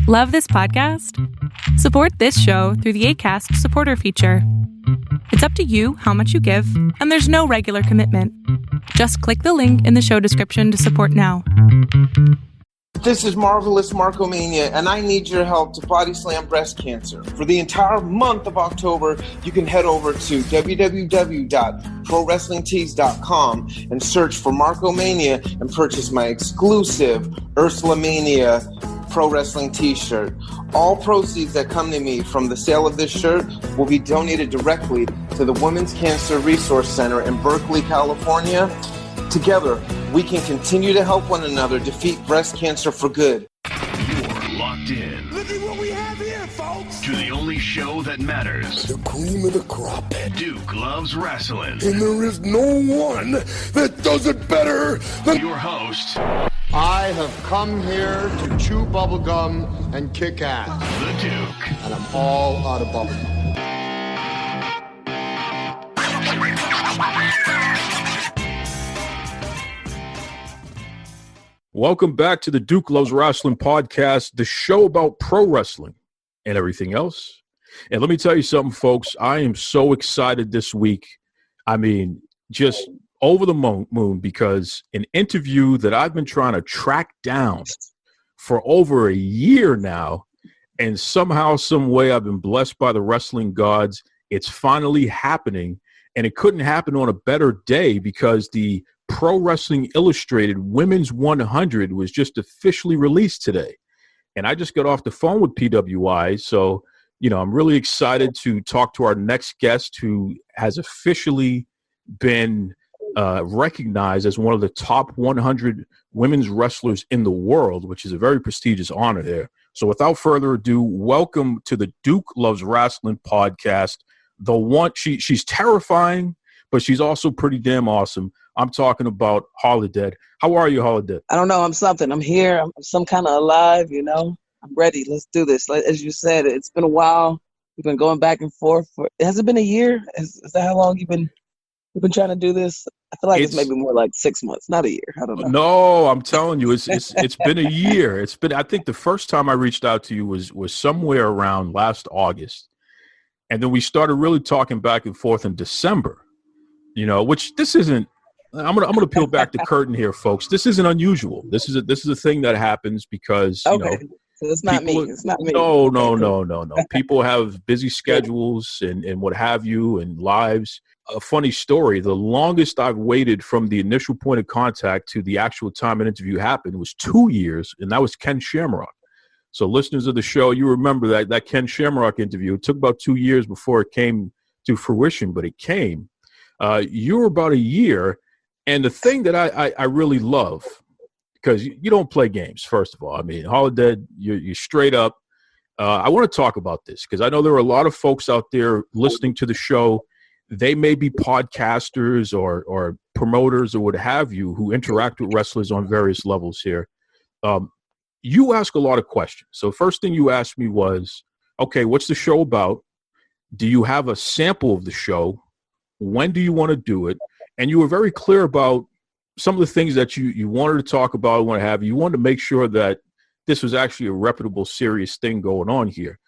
Love this podcast? Support this show through the Acast supporter feature. It's up to you how much you give, and there's no regular commitment. Just click the link in the show description to support now. This is Marvelous Markomania, and I need your help to body slam breast cancer. For the entire month of October, you can head over to www.prowrestlingtees.com and search for Markomania and purchase my exclusive Ursula Mania Pro Wrestling t-shirt. All proceeds that come to me from the sale of this shirt will be donated directly to the Women's Cancer Resource Center in Berkeley, California. Together, we can continue to help one another defeat breast cancer for good. You're locked in. Look at what we have here, folks. To the only show that matters. The cream of the crop. Duke loves wrestling. And there is no one that does it better than your host. I have come here to chew bubblegum and kick ass. The Duke. And I'm all out of bubblegum. Welcome back to the Duke Loves Wrestling podcast, the show about pro wrestling and everything else. And let me tell you something, folks. I am so excited this week. I mean, just over the moon, because an interview that I've been trying to track down for over a year now, and somehow, some way, I've been blessed by the wrestling gods. It's finally happening, and it couldn't happen on a better day because the Pro Wrestling Illustrated Women's 100 was just officially released today. And I just got off the phone with PWI. So, I'm really excited to talk to our next guest who has officially been recognized as one of the top 100 women's wrestlers in the world, which is a very prestigious honor there. So without further ado, welcome to the Duke Loves Wrestling podcast. The one, she's terrifying, but she's also pretty damn awesome. I'm talking about Holidead. How are you, Holidead? I don't know. I'm something. I'm here. I'm some kind of alive, I'm ready. Let's do this. As you said, it's been a while. We've been going back and forth. Has it been a year? Is that how long you've been trying to do this? I feel like it's maybe more like 6 months, not a year. I don't know. No, I'm telling you, it's been a year. I think the first time I reached out to you was somewhere around last August. And then we started really talking back and forth in December, which this isn't. I'm gonna peel back the curtain here, folks. This isn't unusual. This is a thing that happens because so it's not me. It's not me. No. People have busy schedules and what have you and lives. A funny story. The longest I've waited from the initial point of contact to the actual time an interview happened was 2 years, and that was Ken Shamrock. So listeners of the show, you remember that Ken Shamrock interview. It took about 2 years before it came to fruition, but it came. You were about a year. And the thing that I really love, because you don't play games, first of all. I mean, Holidead, you're straight up. I want to talk about this because I know there are a lot of folks out there listening to the show. They may be podcasters or promoters or what have you who interact with wrestlers on various levels here. You ask a lot of questions. So first thing you asked me was, okay, what's the show about? Do you have a sample of the show? When do you want to do it? And you were very clear about some of the things that you wanted to talk about, what have you. You wanted to make sure that this was actually a reputable, serious thing going on here.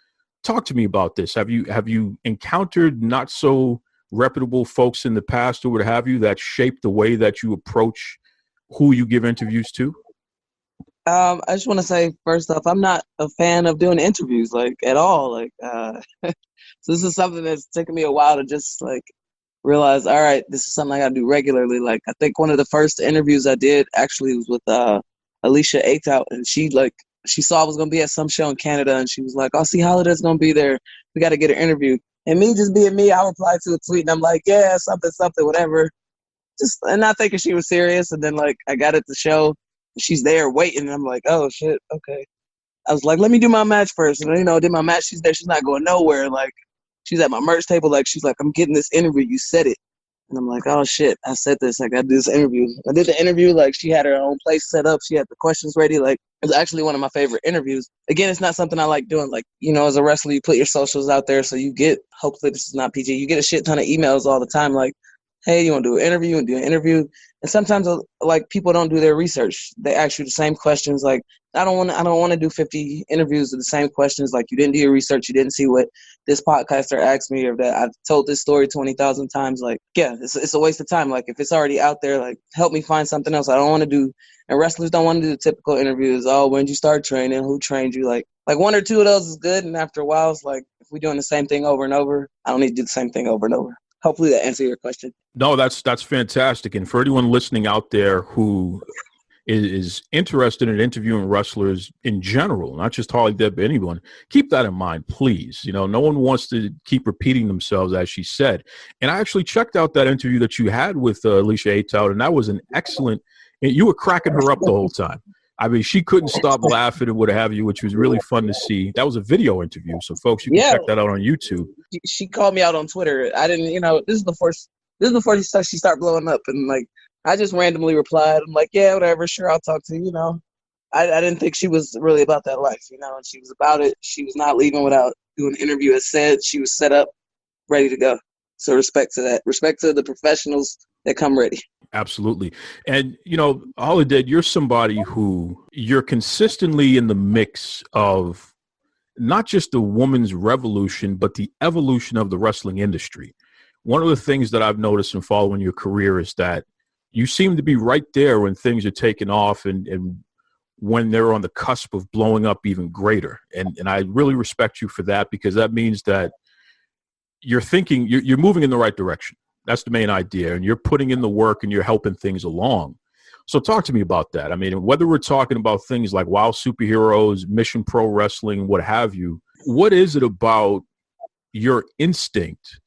Talk to me about this. Have you encountered not so reputable folks in the past or what have you that shaped the way that you approach who you give interviews to? I just want to say, first off, I'm not a fan of doing interviews, at all. So this is something that's taken me a while to just, realize, all right, this is something I got to do regularly. I think one of the first interviews I did actually was with Alicia Atout, and she saw I was going to be at some show in Canada, and she was like, "Oh, see, Holiday's going to be there. We got to get an interview." And me just being me, I replied to a tweet, and I'm like, "Yeah, something, whatever." And not thinking she was serious, and then I got at the show, and she's there waiting, and I'm like, "Oh shit, okay." I was like, "Let me do my match first," and did my match. She's there. She's not going nowhere. She's at my merch table. She's like, "I'm getting this interview. You said it." And I'm like, "Oh, shit. I said this. I got to do this interview." I did the interview. She had her own place set up. She had the questions ready. It was actually one of my favorite interviews. Again, it's not something I like doing. As a wrestler, you put your socials out there. So you get, hopefully this is not PG, you get a shit ton of emails all the time. hey, you want to do an interview? And do an interview. And sometimes like people don't do their research. They ask you the same questions. Like, I don't want to do 50 interviews with the same questions. Like, you didn't do your research. You didn't see what this podcaster asked me, or that I've told this story 20,000 times. Like, yeah, it's a waste of time. Like, if it's already out there, like, help me find something else. I don't want to do, and wrestlers don't want to do the typical interviews. Oh, when did you start training? Who trained you? Like one or two of those is good. And after a while, it's like, if we're doing the same thing over and over, I don't need to do the same thing over and over. Hopefully that answers your question. No, that's fantastic. And for anyone listening out there who is interested in interviewing wrestlers in general, not just Holidead, but anyone, keep that in mind, please. You know, no one wants to keep repeating themselves, as she said. And I actually checked out that interview that you had with Alicia Ataud, and that was an excellent – you were cracking her up the whole time. I mean, she couldn't stop laughing and what have you, which was really fun to see. That was a video interview, so folks, you can check that out on YouTube. She called me out on Twitter. I didn't, this is before she started blowing up, and like I just randomly replied. I'm like, yeah, whatever, sure, I'll talk to you. I didn't think she was really about that life, and she was about it. She was not leaving without doing an interview. As said, she was set up, ready to go. So respect to that. Respect to the professionals that come ready. Absolutely. And, Holidead, you're somebody who you're consistently in the mix of not just the woman's revolution, but the evolution of the wrestling industry. One of the things that I've noticed in following your career is that you seem to be right there when things are taking off and when they're on the cusp of blowing up even greater. And I really respect you for that, because that means that you're thinking, you're moving in the right direction. That's the main idea. And you're putting in the work and you're helping things along. So talk to me about that. I mean, whether we're talking about things like Wild Superheroes, Mission Pro Wrestling, what have you, what is it about your instinct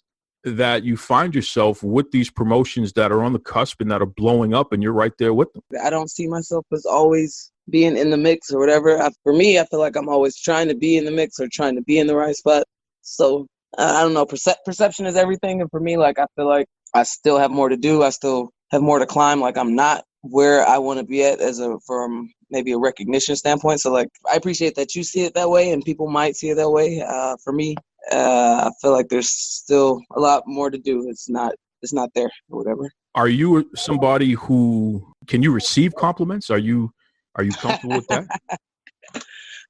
that you find yourself with these promotions that are on the cusp and that are blowing up and you're right there with them? I don't see myself as always being in the mix or whatever. For me, I feel like I'm always trying to be in the mix or trying to be in the right spot. So I don't know. Perception is everything. And for me, like, I feel like I still have more to do. I still have more to climb. Like, I'm not where I want to be at from maybe a recognition standpoint. So, like, I appreciate that you see it that way and people might see it that way. For me, I feel like there's still a lot more to do. It's not there or whatever. Are you somebody who can you receive compliments? Are you comfortable with that?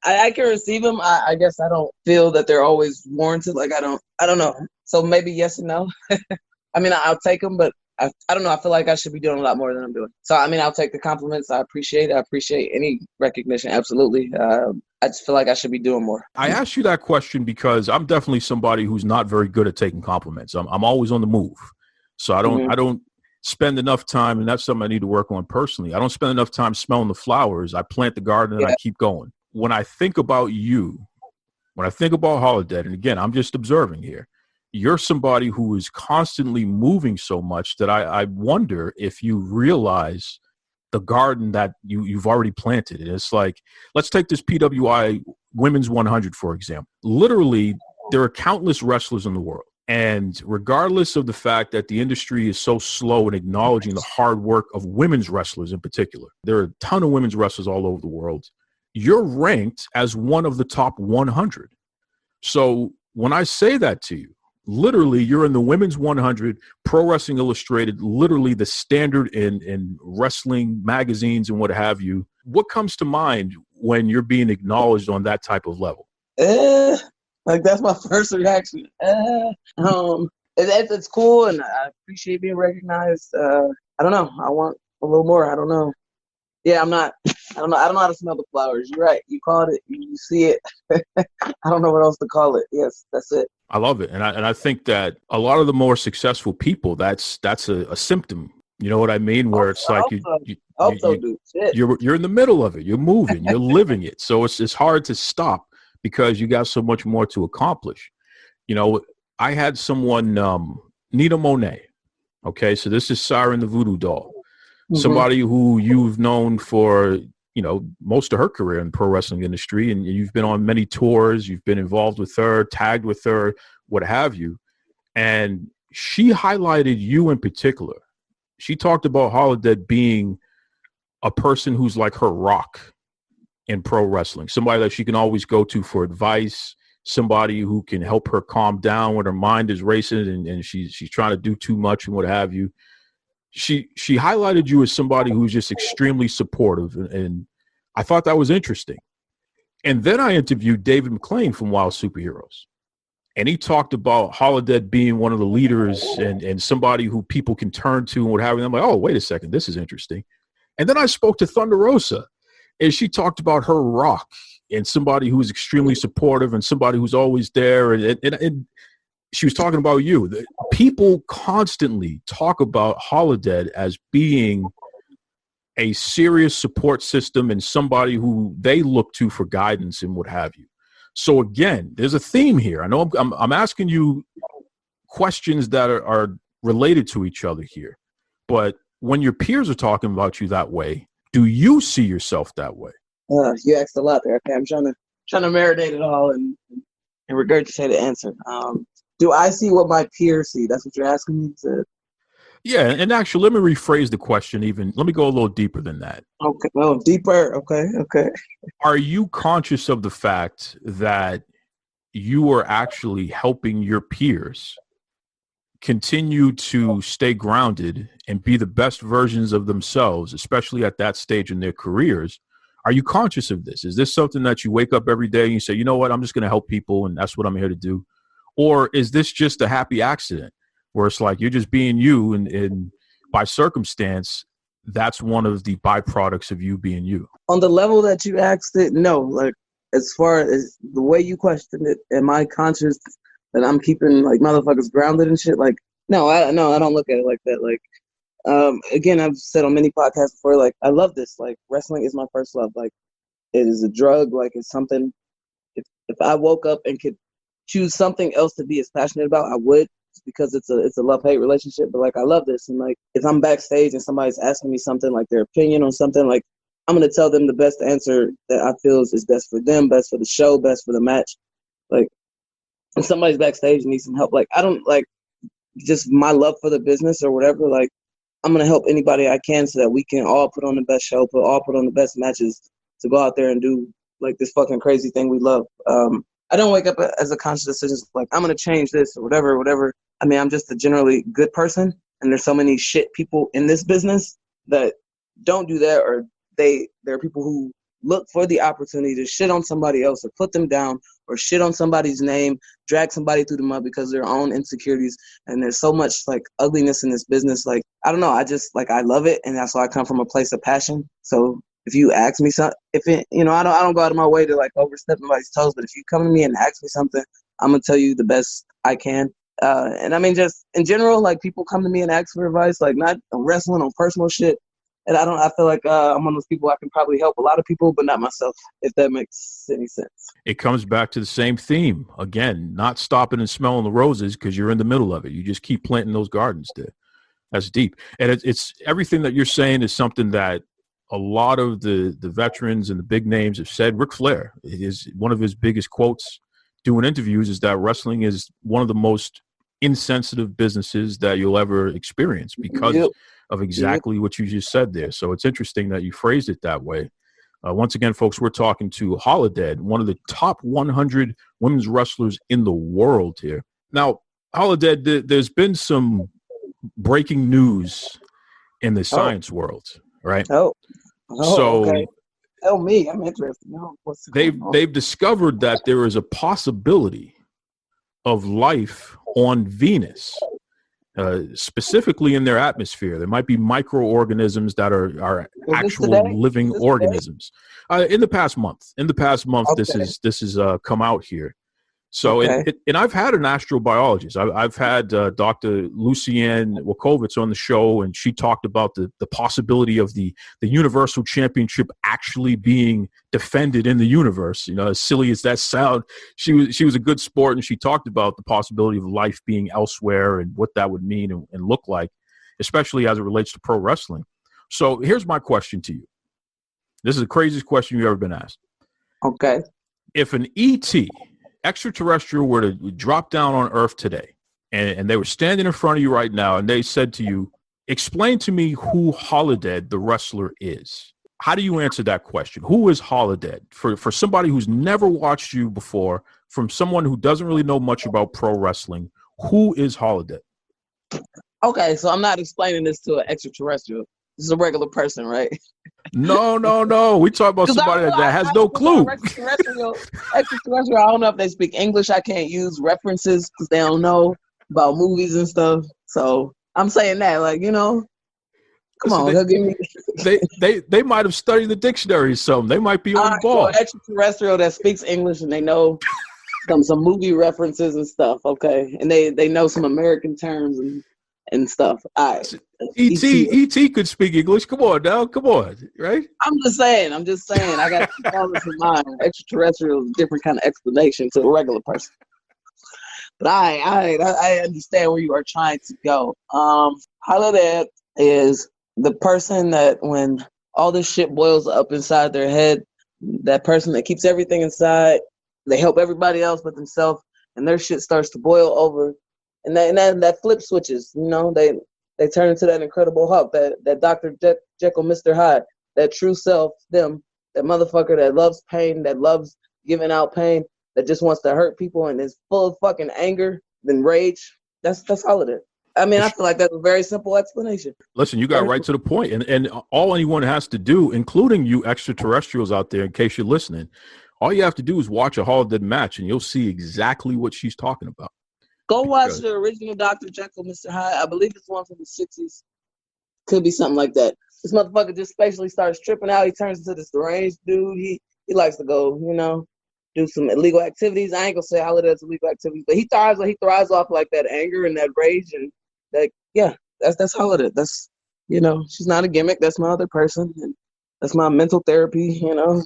I can receive them. I guess I don't feel that they're always warranted. Like, I don't know. So maybe yes and no. I mean, I'll take them, but I don't know. I feel like I should be doing a lot more than I'm doing. So, I mean, I'll take the compliments. I appreciate any recognition. Absolutely. I just feel like I should be doing more. I asked you that question because I'm definitely somebody who's not very good at taking compliments. I'm always on the move. So I don't spend enough time, and that's something I need to work on personally. I don't spend enough time smelling the flowers. I plant the garden and I keep going. When I think about you, when I think about Holidead, and again, I'm just observing here, you're somebody who is constantly moving so much that I wonder if you realize the garden that you've already planted. And it's like, let's take this PWI Women's 100, for example. Literally, there are countless wrestlers in the world. And regardless of the fact that the industry is so slow in acknowledging the hard work of women's wrestlers in particular, there are a ton of women's wrestlers all over the world. You're ranked as one of the top 100. So when I say that to you, literally, you're in the Women's 100, Pro Wrestling Illustrated, literally the standard in wrestling magazines and what have you. What comes to mind when you're being acknowledged on that type of level? Like, that's my first reaction. It's cool, and I appreciate being recognized. I don't know. I want a little more. I don't know. Yeah, I don't know how to smell the flowers. You're right. You called it. You see it. I don't know what else to call it. Yes, that's it. I love it. And I think that a lot of the more successful people, that's a symptom. You know what I mean? Where it's like you're in the middle of it. You're moving. You're living it. So it's hard to stop because you got so much more to accomplish. I had someone, Nina Monet. Okay, so this is Siren the Voodoo Doll. Somebody who you've known for, most of her career in the pro wrestling industry, and you've been on many tours, you've been involved with her, tagged with her, what have you. And she highlighted you in particular. She talked about Holidead being a person who's like her rock in pro wrestling, somebody that she can always go to for advice, somebody who can help her calm down when her mind is racing and she's trying to do too much and what have you. She highlighted you as somebody who's just extremely supportive, and I thought that was interesting. And then I interviewed David McClain from Wild Superheroes, and he talked about Holidead being one of the leaders and somebody who people can turn to and what have you. I'm like, oh, wait a second, this is interesting. And then I spoke to Thunder Rosa, and she talked about her rock and somebody who's extremely supportive and somebody who's always there. And she was talking about you. People constantly talk about Holidead as being a serious support system and somebody who they look to for guidance and what have you. So again, there's a theme here. I know I'm asking you questions that are related to each other here, but when your peers are talking about you that way, do you see yourself that way? You asked a lot there. Okay, I'm trying to marinate it all and regurgitate the answer. Do I see what my peers see? That's what you're asking me to. Yeah, and actually, let me rephrase the question. Let me go a little deeper than that. Okay, deeper. Okay. Are you conscious of the fact that you are actually helping your peers continue to stay grounded and be the best versions of themselves, especially at that stage in their careers? Are you conscious of this? Is this something that you wake up every day and you say, you know what, I'm just going to help people and that's what I'm here to do? Or is this just a happy accident where it's like you're just being you and by circumstance, that's one of the byproducts of you being you? On the level that you asked it, no. Like, as far as the way you questioned it, am I conscious that I'm keeping like motherfuckers grounded and shit? Like, no, I don't look at it like that. Like, again, I've said on many podcasts before, like, I love this. Like, wrestling is my first love. Like, it is a drug. Like, it's something. If I woke up and could choose something else to be as passionate about, I would, because it's a love-hate relationship. But like, I love this, and like, if I'm backstage and somebody's asking me something, like their opinion on something, like, I'm gonna tell them the best answer that I feel is best for them, best for the show, best for the match. Like, if somebody's backstage and needs some help, like, I don't like just my love for the business or whatever. Like, I'm gonna help anybody I can so that we can all put on the best show, put on the best matches to go out there and do like this fucking crazy thing we love. I don't wake up as a conscious decision like I'm gonna change this or whatever. I mean, I'm just a generally good person, and there's so many shit people in this business that don't do that, or there are people who look for the opportunity to shit on somebody else or put them down or shit on somebody's name, drag somebody through the mud because of their own insecurities. And there's so much like ugliness in this business. Like, I don't know. I just like, I love it. And that's why I come from a place of passion. So if you ask me something, I don't go out of my way to like overstep nobody's toes, but if you come to me and ask me something, I'm going to tell you the best I can. And I mean, just in general, like, people come to me and ask for advice, like not on wrestling, on personal shit. And I feel like I'm one of those people I can probably help a lot of people, but not myself, if that makes any sense. It comes back to the same theme. Again, not stopping and smelling the roses because you're in the middle of it. You just keep planting those gardens there. That's deep. And it's everything that you're saying is something that a lot of the veterans and the big names have said. Ric Flair, is one of his biggest quotes doing interviews is that wrestling is one of the most insensitive businesses that you'll ever experience because of exactly what you just said there. So it's interesting that you phrased it that way. Once again, folks, we're talking to Holidead, one of the top 100 women's wrestlers in the world here. Now, Holidead, there's been some breaking news in the science world, right? Okay. Tell me, I'm interested. No, they've discovered that there is a possibility of life on Venus. Specifically in their atmosphere. There might be microorganisms that are actual living organisms. In the past month, okay. This is come out here. So, okay. And I've had an astrobiologist. I've had Dr. Lucianne Wakovitz on the show, and she talked about the possibility of the Universal Championship actually being defended in the universe. You know, as silly as that sounds, she was a good sport, and she talked about the possibility of life being elsewhere and what that would mean and look like, especially as it relates to pro wrestling. So here's my question to you. This is the craziest question you've ever been asked. Okay. If an ET extraterrestrial were to drop down on Earth today, and they were standing in front of you right now, and they said to you, explain to me who Holidead, the wrestler, is, how do you answer that question? Who is Holidead? For somebody who's never watched you before, from someone who doesn't really know much about pro wrestling, who is Holidead? Okay, so I'm not explaining this to an extraterrestrial. This is a regular person, right? No. We talk about somebody that has no clue. Extraterrestrial, I don't know if they speak English. I can't use references because they don't know about movies and stuff. So I'm saying that, like, you know, come on, they'll give me. They might have studied the dictionary or something. They might be on ball. So extraterrestrial that speaks English and they know some movie references and stuff. Okay, and they know some American terms and stuff. All right. E.T. could speak English. Come on now. Come on. Right? I'm just saying. I got to keep all this in mind. Extraterrestrial is a different kind of explanation to a regular person. But I understand where you are trying to go. Holidead is the person that when all this shit boils up inside their head, that person that keeps everything inside, they help everybody else but themselves, and their shit starts to boil over. And that flip switches, you know, they turn into that Incredible Hulk, that Dr. Jekyll, Mr. Hyde, that true self, them, that motherfucker that loves pain, that loves giving out pain, that just wants to hurt people and is full of fucking anger and rage. That's Holidead. I mean, I feel like that's a very simple explanation. Listen, you got right to the point. And all anyone has to do, including you extraterrestrials out there, in case you're listening, all you have to do is watch a Holidead match and you'll see exactly what she's talking about. Go watch the original Dr. Jekyll, Mr. Hyde. I believe it's one from the 60s. Could be something like that. This motherfucker just spatially starts tripping out. He turns into this deranged dude. He likes to go, you know, do some illegal activities. I ain't gonna say Holidead's illegal activities, but he thrives off like that anger and that rage and that. Yeah, that's Holidead. That's, you know, she's not a gimmick. That's my other person, and that's my mental therapy. You know,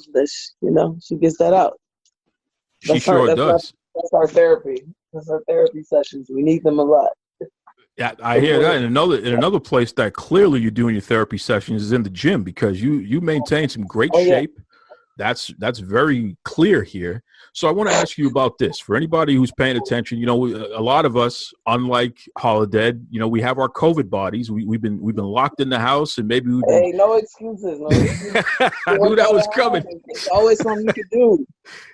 she gets that out. She sure does. That's our therapy. That's our therapy sessions. We need them a lot. Yeah, I hear that. In another place that clearly you're doing your therapy sessions is in the gym, because you maintain some great shape. That's very clear here. So I want to ask you about this. For anybody who's paying attention, you know, a lot of us, unlike Holidead, you know, we have our COVID bodies. We've been locked in the house, and maybe we've been... Hey, no excuses. I knew that was coming. There's always something you can do.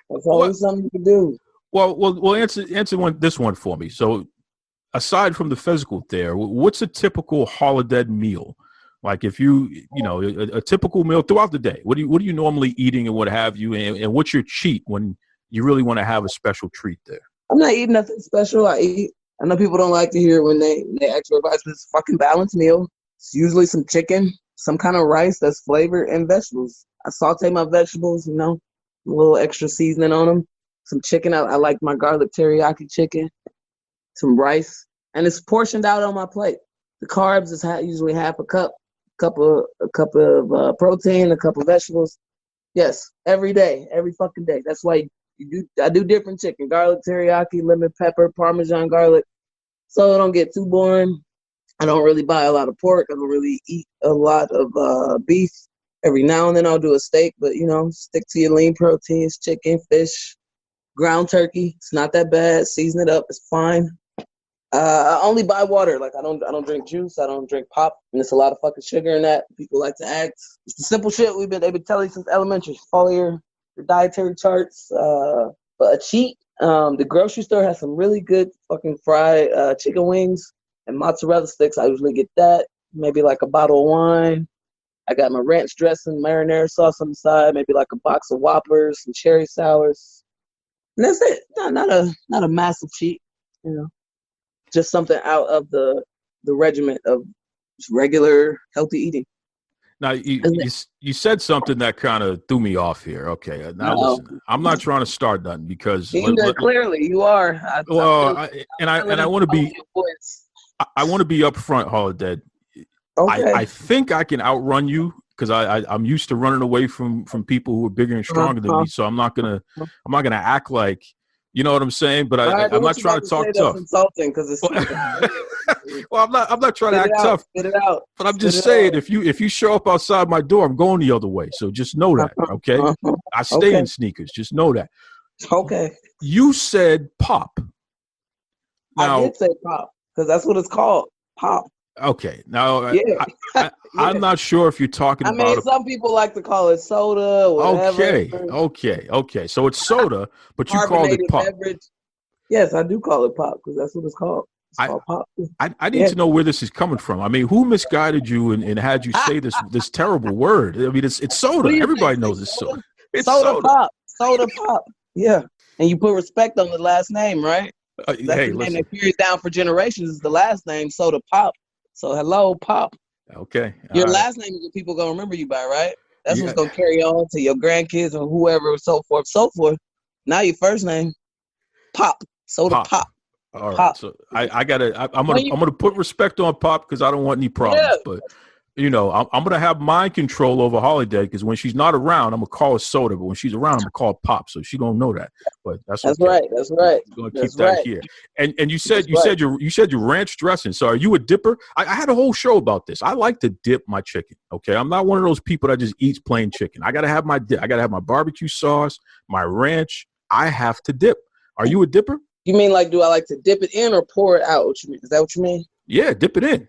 There's always something you can do. Well, answer this one for me. So, aside from the physical there, what's a typical Holidead meal? Like, if you know, a typical meal throughout the day, what are you normally eating and what have you? And what's your cheat when you really want to have a special treat there? I'm not eating nothing special. I know people don't like to hear when they ask for advice, but it's a fucking balanced meal. It's usually some chicken, some kind of rice that's flavored, and vegetables. I saute my vegetables, you know, a little extra seasoning on them. Some chicken. I like my garlic teriyaki chicken. Some rice, and it's portioned out on my plate. The carbs is usually half a cup of protein, a cup of vegetables. Yes, every day, every fucking day. That's why I do different chicken: garlic teriyaki, lemon pepper, Parmesan garlic, so it don't get too boring. I don't really buy a lot of pork. I don't really eat a lot of beef. Every now and then I'll do a steak, but you know, stick to your lean proteins: chicken, fish. Ground turkey, it's not that bad. Season it up, it's fine. I only buy water. Like I don't drink juice. I don't drink pop, and there's a lot of fucking sugar in that. People like to act. It's the simple shit they've been telling you since elementary. Follow your dietary charts. But a cheat. The grocery store has some really good fucking fried chicken wings and mozzarella sticks. I usually get that. Maybe like a bottle of wine. I got my ranch dressing, marinara sauce on the side. Maybe like a box of Whoppers, some cherry sours. And that's it. Not a massive cheat, you know. Just something out of the regiment of just regular healthy eating. Now you said something that kind of threw me off here. Okay, now listen, I'm not trying to start nothing because clearly you are. I want to be. I want to be upfront, Holidead. Okay. I think I can outrun you because I'm used to running away from people who are bigger and stronger than me. So I'm not gonna act like, you know what I'm saying. But I'm not trying to talk tough. Insulting because it's. Well, I'm not trying to act tough. Spit it out. But I'm just saying, if you show up outside my door, I'm going the other way. So just know that, okay? I stay in sneakers. Just know that. Okay. You said pop. Now, I did say pop because that's what it's called. Pop. Okay. Now, Yeah. I'm not sure if you're talking I mean, about. some people like to call it soda, whatever. Okay. So it's soda, but you called it Carbonated pop. beverage. Yes, I do call it pop because that's what it's called. It's called pop. I need to know where this is coming from. I mean, who misguided you and had you say this terrible word? I mean, it's soda. Everybody knows it's soda. It's soda pop. Soda pop. Yeah. And you put respect on the last name, right? That's the name that carries down for generations is the last name, Soda Pop. So hello, Pop. Okay. Your last name is what people gonna remember you by, right? That's what's gonna carry on to your grandkids or whoever, so forth, so forth. Now your first name, Pop. Soda Pop. All right. Pop. So I'm gonna put respect on Pop because I don't want any problems. Yeah. But I'm gonna have mind control over Holidead because when she's not around, I'm gonna call her soda, but when she's around, I'm gonna call her Pop. So she don't know that. But that's okay. Right. That's right. We're gonna keep that here. And you said your ranch dressing. So are you a dipper? I had a whole show about this. I like to dip my chicken. Okay, I'm not one of those people that just eats plain chicken. I gotta have my dip. I gotta have my barbecue sauce, my ranch. I have to dip. Are you a dipper? You mean like, do I like to dip it in or pour it out? What you mean? Is that what you mean? Yeah, dip it in.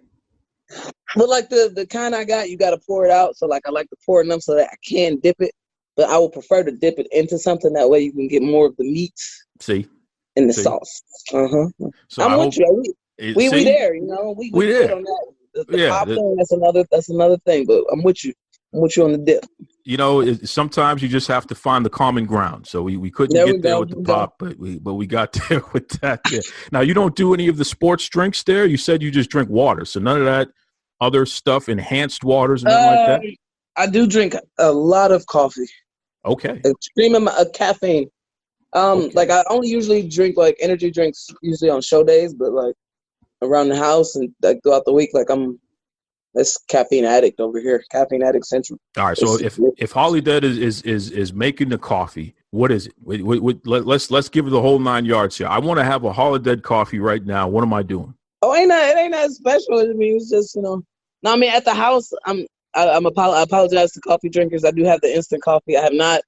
But like the kind I got, you got to pour it out. So like I like to pour it in so that I can dip it. But I would prefer to dip it into something that way you can get more of the meat. See, in the sauce. So I'm with you. We there. We there on that. The pop thing, that's another thing. But I'm with you. I'm with you on the dip. Sometimes you just have to find the common ground. So we couldn't get there with the pop, but we got there with that. There. Now you don't do any of the sports drinks there. You said you just drink water, so none of that other stuff, enhanced waters, and nothing like that. I do drink a lot of coffee. Okay. Extreme amount of caffeine. Like I only usually drink like energy drinks usually on show days, but like around the house and like throughout the week, like I'm this caffeine addict over here. Caffeine addict central. All right. So if Holidead is making the coffee, what is it? Let's give it the whole 9 yards here. I want to have a Holidead coffee right now. What am I doing? Oh, it ain't that special. I mean, it's just No, I mean at the house, I apologize to coffee drinkers. I do have the instant coffee. I've not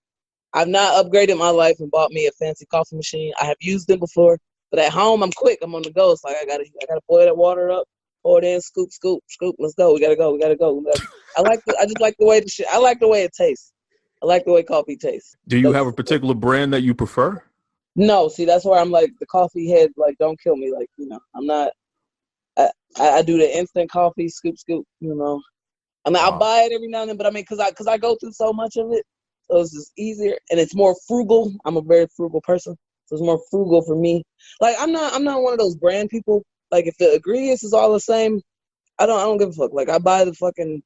upgraded my life and bought me a fancy coffee machine. I have used them before, but at home I'm quick. I'm on the go. It's like I gotta boil that water up, pour it in, scoop. Let's go. We gotta go. I just like the way I like the way it tastes. I like the way coffee tastes. Do you have a particular brand that you prefer? No, see that's where I'm like the coffee head. Like don't kill me. Like I'm not. I do the instant coffee, scoop. I mean I'll buy it every now and then, but I mean because I go through so much of it. So it's just easier and it's more frugal. I'm a very frugal person, so it's more frugal for me. Like I'm not one of those brand people. Like if the ingredients is all the same, I don't give a fuck. Like I buy the fucking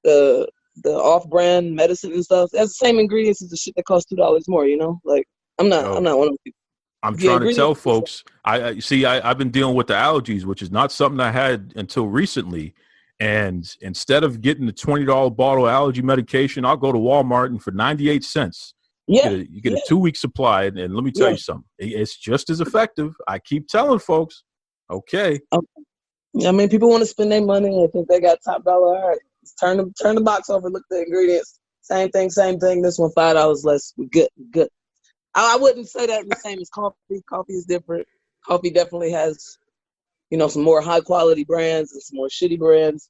the off-brand medicine and stuff. That's the same ingredients as the shit that costs $2 more. Like I'm not one of those people. I'm trying to tell folks. I've been dealing with the allergies, which is not something I had until recently. And instead of getting the $20 bottle of allergy medication, I'll go to Walmart and for 98 cents, you get a 2-week supply. And let me tell you something, it's just as effective. I keep telling folks, okay. I mean, people want to spend their money. I think they got top dollar. All right, turn the box over, look at the ingredients. Same thing. This one $5 less. We good. I wouldn't say that the same as coffee. Coffee is different. Coffee definitely has, some more high quality brands and some more shitty brands.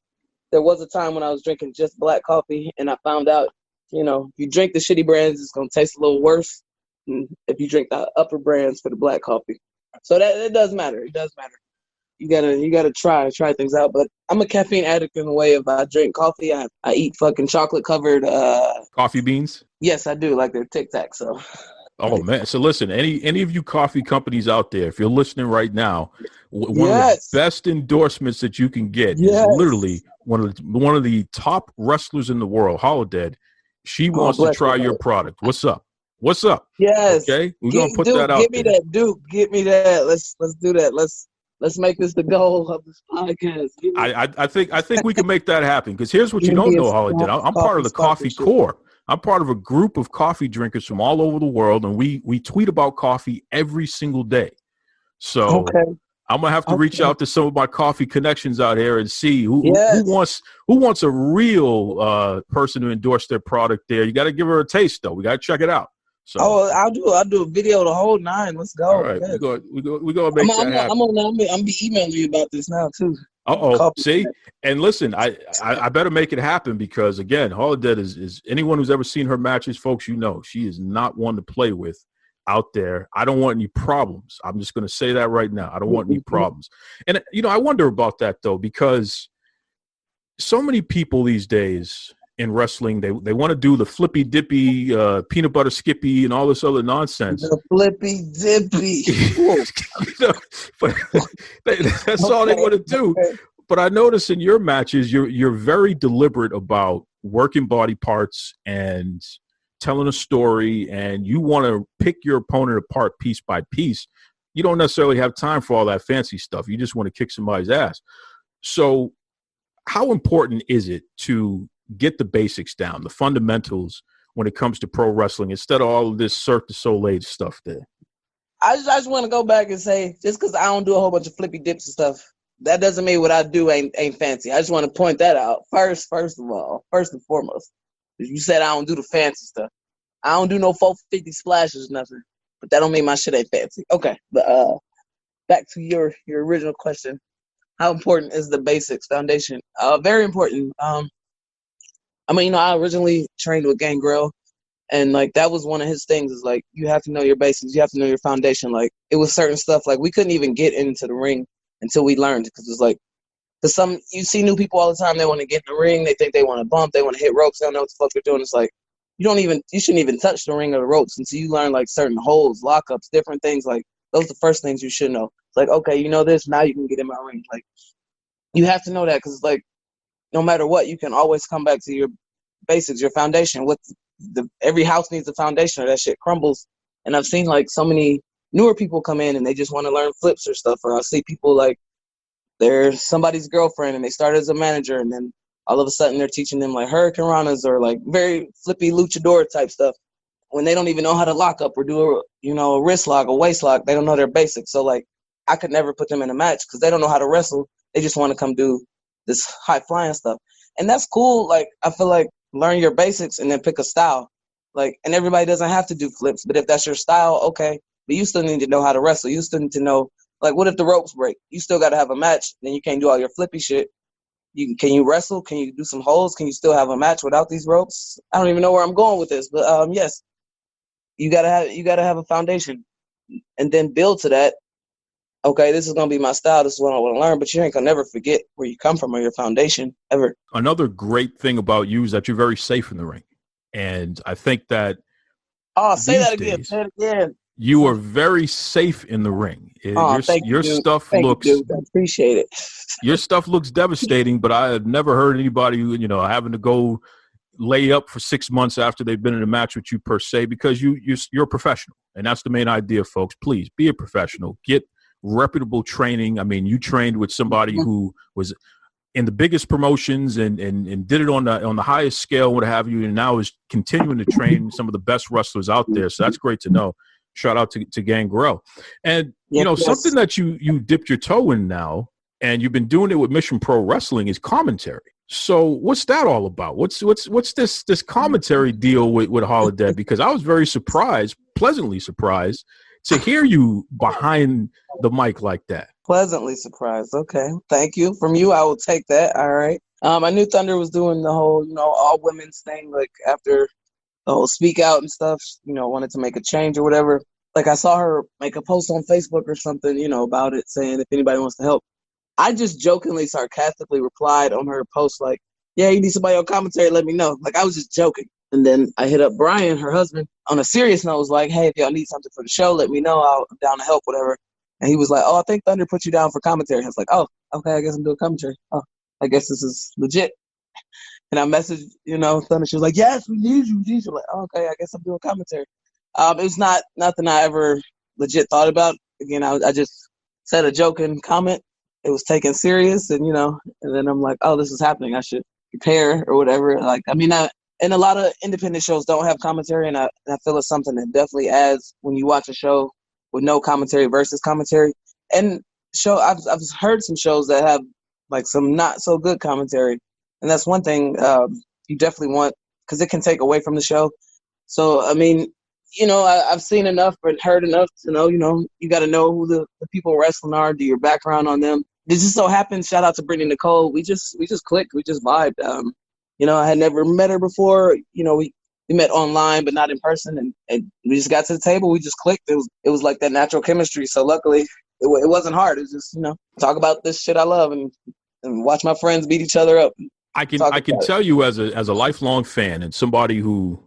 There was a time when I was drinking just black coffee and I found out, if you drink the shitty brands, it's going to taste a little worse than if you drink the upper brands for the black coffee. So that it does matter. It does matter. You gotta try things out. But I'm a caffeine addict in the way of I drink coffee. I eat fucking chocolate covered coffee beans. Yes, I do. Like they're Tic Tac. So. Oh man! So listen, any of you coffee companies out there, if you're listening right now, one of the best endorsements that you can get is literally one of the top wrestlers in the world, Holidead. She wants to try your product. What's up? Yes. Okay, we're gonna put that out. Give me that, Duke. Give me that. Let's do that. Let's make this the goal of this podcast. I think we can make that happen because here's what you don't know, Holidead. I'm part of the Coffee Corps. I'm part of a group of coffee drinkers from all over the world, and we tweet about coffee every single day. So I'm gonna have to reach out to some of my coffee connections out here and see who wants a real person to endorse their product. There, you got to give her a taste though. We got to check it out. So I'll do a video the whole 9. Let's go. All right, we're gonna make that happen. I'm be emailing you about this now too. See, and listen, I better make it happen because again, Holidead is anyone who's ever seen her matches, folks. You know, she is not one to play with out there. I don't want any problems. I'm just going to say that right now. I don't want any problems. And I wonder about that though because so many people these days in wrestling, they want to do the flippy dippy, peanut butter skippy, and all this other nonsense. The flippy dippy. But that's all they want to do. But I notice in your matches, you're very deliberate about working body parts and telling a story, and you want to pick your opponent apart piece by piece. You don't necessarily have time for all that fancy stuff. You just want to kick somebody's ass. So how important is it to get the basics down, the fundamentals when it comes to pro wrestling instead of all of this Cirque du Soleil stuff there? I just want to go back and say, just because I don't do a whole bunch of flippy dips and stuff, that doesn't mean what I do ain't fancy. I just want to point that out first and foremost. You said I don't do the fancy stuff. I don't do no 450 splashes, nothing. But that don't mean my shit ain't fancy. Okay, but back to your original question. How important is the basics foundation? Very important. I originally trained with Gangrel, and like that was one of his things. Is like you have to know your basics, you have to know your foundation. Like it was certain stuff like we couldn't even get into the ring until we learned because it's like you see new people all the time. They want to get in the ring, they think they want to bump, they want to hit ropes, they don't know what the fuck they're doing. It's like you shouldn't even touch the ring or the ropes until you learn like certain holds, lockups, different things. Like those are the first things you should know. It's like okay, you know this, now you can get in my ring. Like you have to know that because like no matter what, you can always come back to your basics, your foundation. Every house needs a foundation or that shit crumbles. And I've seen like so many newer people come in and they just want to learn flips or stuff. Or I'll see people like they're somebody's girlfriend and they started as a manager and then all of a sudden they're teaching them like hurricane ranas or like very flippy luchador type stuff when they don't even know how to lock up or do a wrist lock, a waist lock. They don't know their basics. So like I could never put them in a match because they don't know how to wrestle. They just want to come do this high flying stuff. And that's cool. Like I feel like learn your basics and then pick a style. Like, and everybody doesn't have to do flips, but if that's your style, okay. But you still need to know how to wrestle. You still need to know, like, what if the ropes break? You still got to have a match. Then you can't do all your flippy shit. Can you wrestle? Can you do some holds? Can you still have a match without these ropes? I don't even know where I'm going with this, but yes, you gotta have a foundation, and then build to that. Okay, this is gonna be my style. This is what I want to learn. But you ain't gonna never forget where you come from or your foundation ever. Another great thing about you is that you're very safe in the ring, and I think that. Oh, say that again. Say it again. You are very safe in the ring. Your stuff looks. I appreciate it. Your stuff looks devastating, but I have never heard anybody having to go lay up for 6 months after they've been in a match with you per se, because you're a professional, and that's the main idea, folks. Please be a professional. Get reputable training. I mean, you trained with somebody who was in the biggest promotions and did it on the highest scale, what have you, and now is continuing to train some of the best wrestlers out there. So that's great to know. Shout out to Gangrel. And, something that you dipped your toe in now, and you've been doing it with Mission Pro Wrestling, is commentary. So what's that all about? What's this commentary deal with Holidead? Because I was very surprised, pleasantly surprised, to hear you behind the mic like that. Pleasantly surprised. Okay. Thank you. From you, I will take that. All right. I knew Thunder was doing the whole, all women's thing, like after the whole speak out and stuff, wanted to make a change or whatever. Like I saw her make a post on Facebook or something, about it, saying if anybody wants to help. I just jokingly, sarcastically replied on her post like, yeah, you need somebody on commentary, let me know. Like I was just joking. And then I hit up Brian, her husband, on a serious note, was like, hey, if y'all need something for the show, let me know. I'm down to help, whatever. And he was like, oh, I think Thunder put you down for commentary. I was like, oh, okay, I guess I'm doing commentary. Oh, I guess this is legit. And I messaged, Thunder. She was like, yes, we need you. We need you. Like, oh, okay, I guess I'm doing commentary. It was not nothing I ever legit thought about. Again, I just said a joking comment. It was taken serious, and and then I'm like, oh, this is happening. I should prepare or whatever. Like, and a lot of independent shows don't have commentary, and I feel it's something that definitely adds when you watch a show with no commentary versus commentary. And I've heard some shows that have like some not so good commentary, and that's one thing you definitely want, because it can take away from the show. So I've seen enough and heard enough to know, you got to know who the people wrestling are, do your background on them, this just so happened, shout out to Brittany Nicole, we just clicked, we just vibed. I had never met her before. We met online, but not in person, and we just got to the table. We just clicked. It was like that natural chemistry. So luckily, it wasn't hard. It was just talk about this shit I love and watch my friends beat each other up. I can tell you as a lifelong fan and somebody who,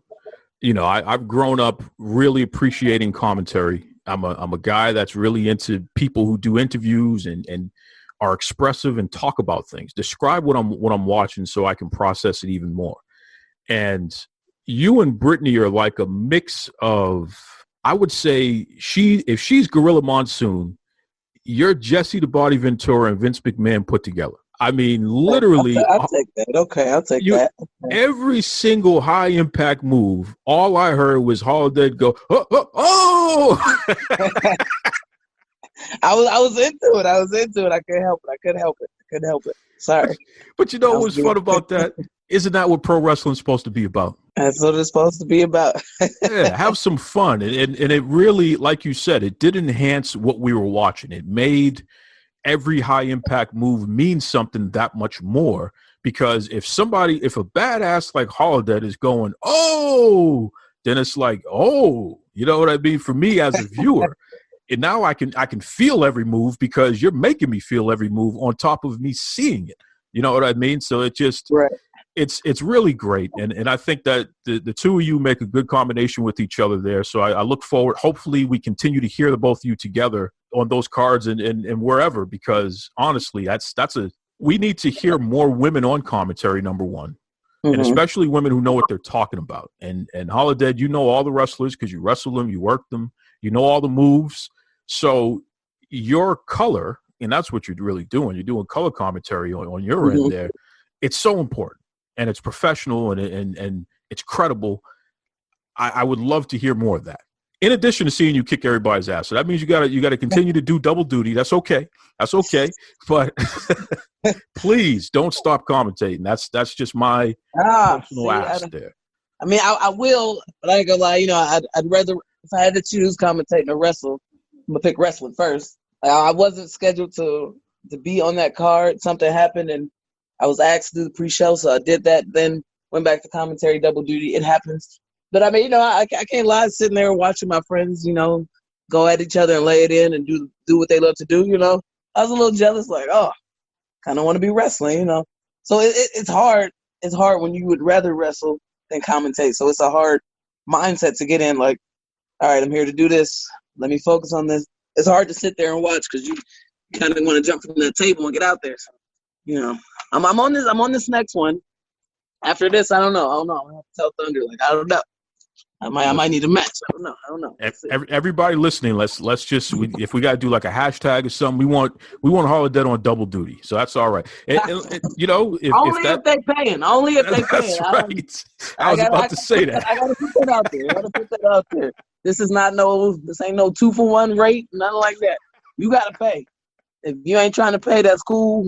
I've grown up really appreciating commentary. I'm a guy that's really into people who do interviews and are expressive and talk about things. Describe what I'm watching so I can process it even more. And you and Brittany are like a mix of, I would say, if she's Gorilla Monsoon, you're Jesse the Body Ventura and Vince McMahon put together. I mean, literally. I'll take that. Okay, I'll take that. Okay. Every single high impact move, all I heard was Holidead go, oh! I was into it. I couldn't help it. Sorry. But what's fun about that? Isn't that what pro wrestling's supposed to be about? That's what it's supposed to be about. Yeah, have some fun. And it really, like you said, it did enhance what we were watching. It made every high impact move mean something that much more. Because if a badass like Holidead is going, oh, then it's like, oh, you know what I mean? For me as a viewer. And now I can feel every move because you're making me feel every move on top of me seeing it. You know what I mean? So it just right. It's really great. And I think that the two of you make a good combination with each other there. So I look forward. Hopefully we continue to hear the both of you together on those cards and wherever, because honestly, we need to hear more women on commentary, number one. Mm-hmm. And especially women who know what they're talking about. And Holidead, all the wrestlers because you wrestle them, you work them, all the moves. So your color, and that's what you're really doing. You're doing color commentary on your end there. It's so important, and it's professional, and it's credible. I would love to hear more of that. In addition to seeing you kick everybody's ass, so that means you got to continue to do double duty. That's okay. But please don't stop commentating. That's just my personal ask there. I mean, I will, but I ain't gonna lie. I'd rather, if I had to choose commentating or wrestle, I'm gonna pick wrestling first. I wasn't scheduled to be on that card. Something happened, and I was asked to do the pre-show, so I did that. Then went back to commentary, double duty. It happens. But I mean, I can't lie. Sitting there watching my friends, go at each other and lay it in and do what they love to do. I was a little jealous, like, oh, kind of want to be wrestling, So it's hard. It's hard when you would rather wrestle than commentate. So it's a hard mindset to get in. Like, all right, I'm here to do this. Let me focus on this. It's hard to sit there and watch because you kind of want to jump from that table and get out there. So, I'm on this next one. After this, I don't know. I have to tell Thunder, like, I don't know. I might need a match. I don't know. Everybody listening, let's just if we got to do like a hashtag or something, we want Holidead on double duty. So that's all right. If they paying. Only if they paying. That's right. I was about to say that. I got to put that out there. This ain't no 2-for-1 rate, nothing like that. You got to pay. If you ain't trying to pay, that's cool.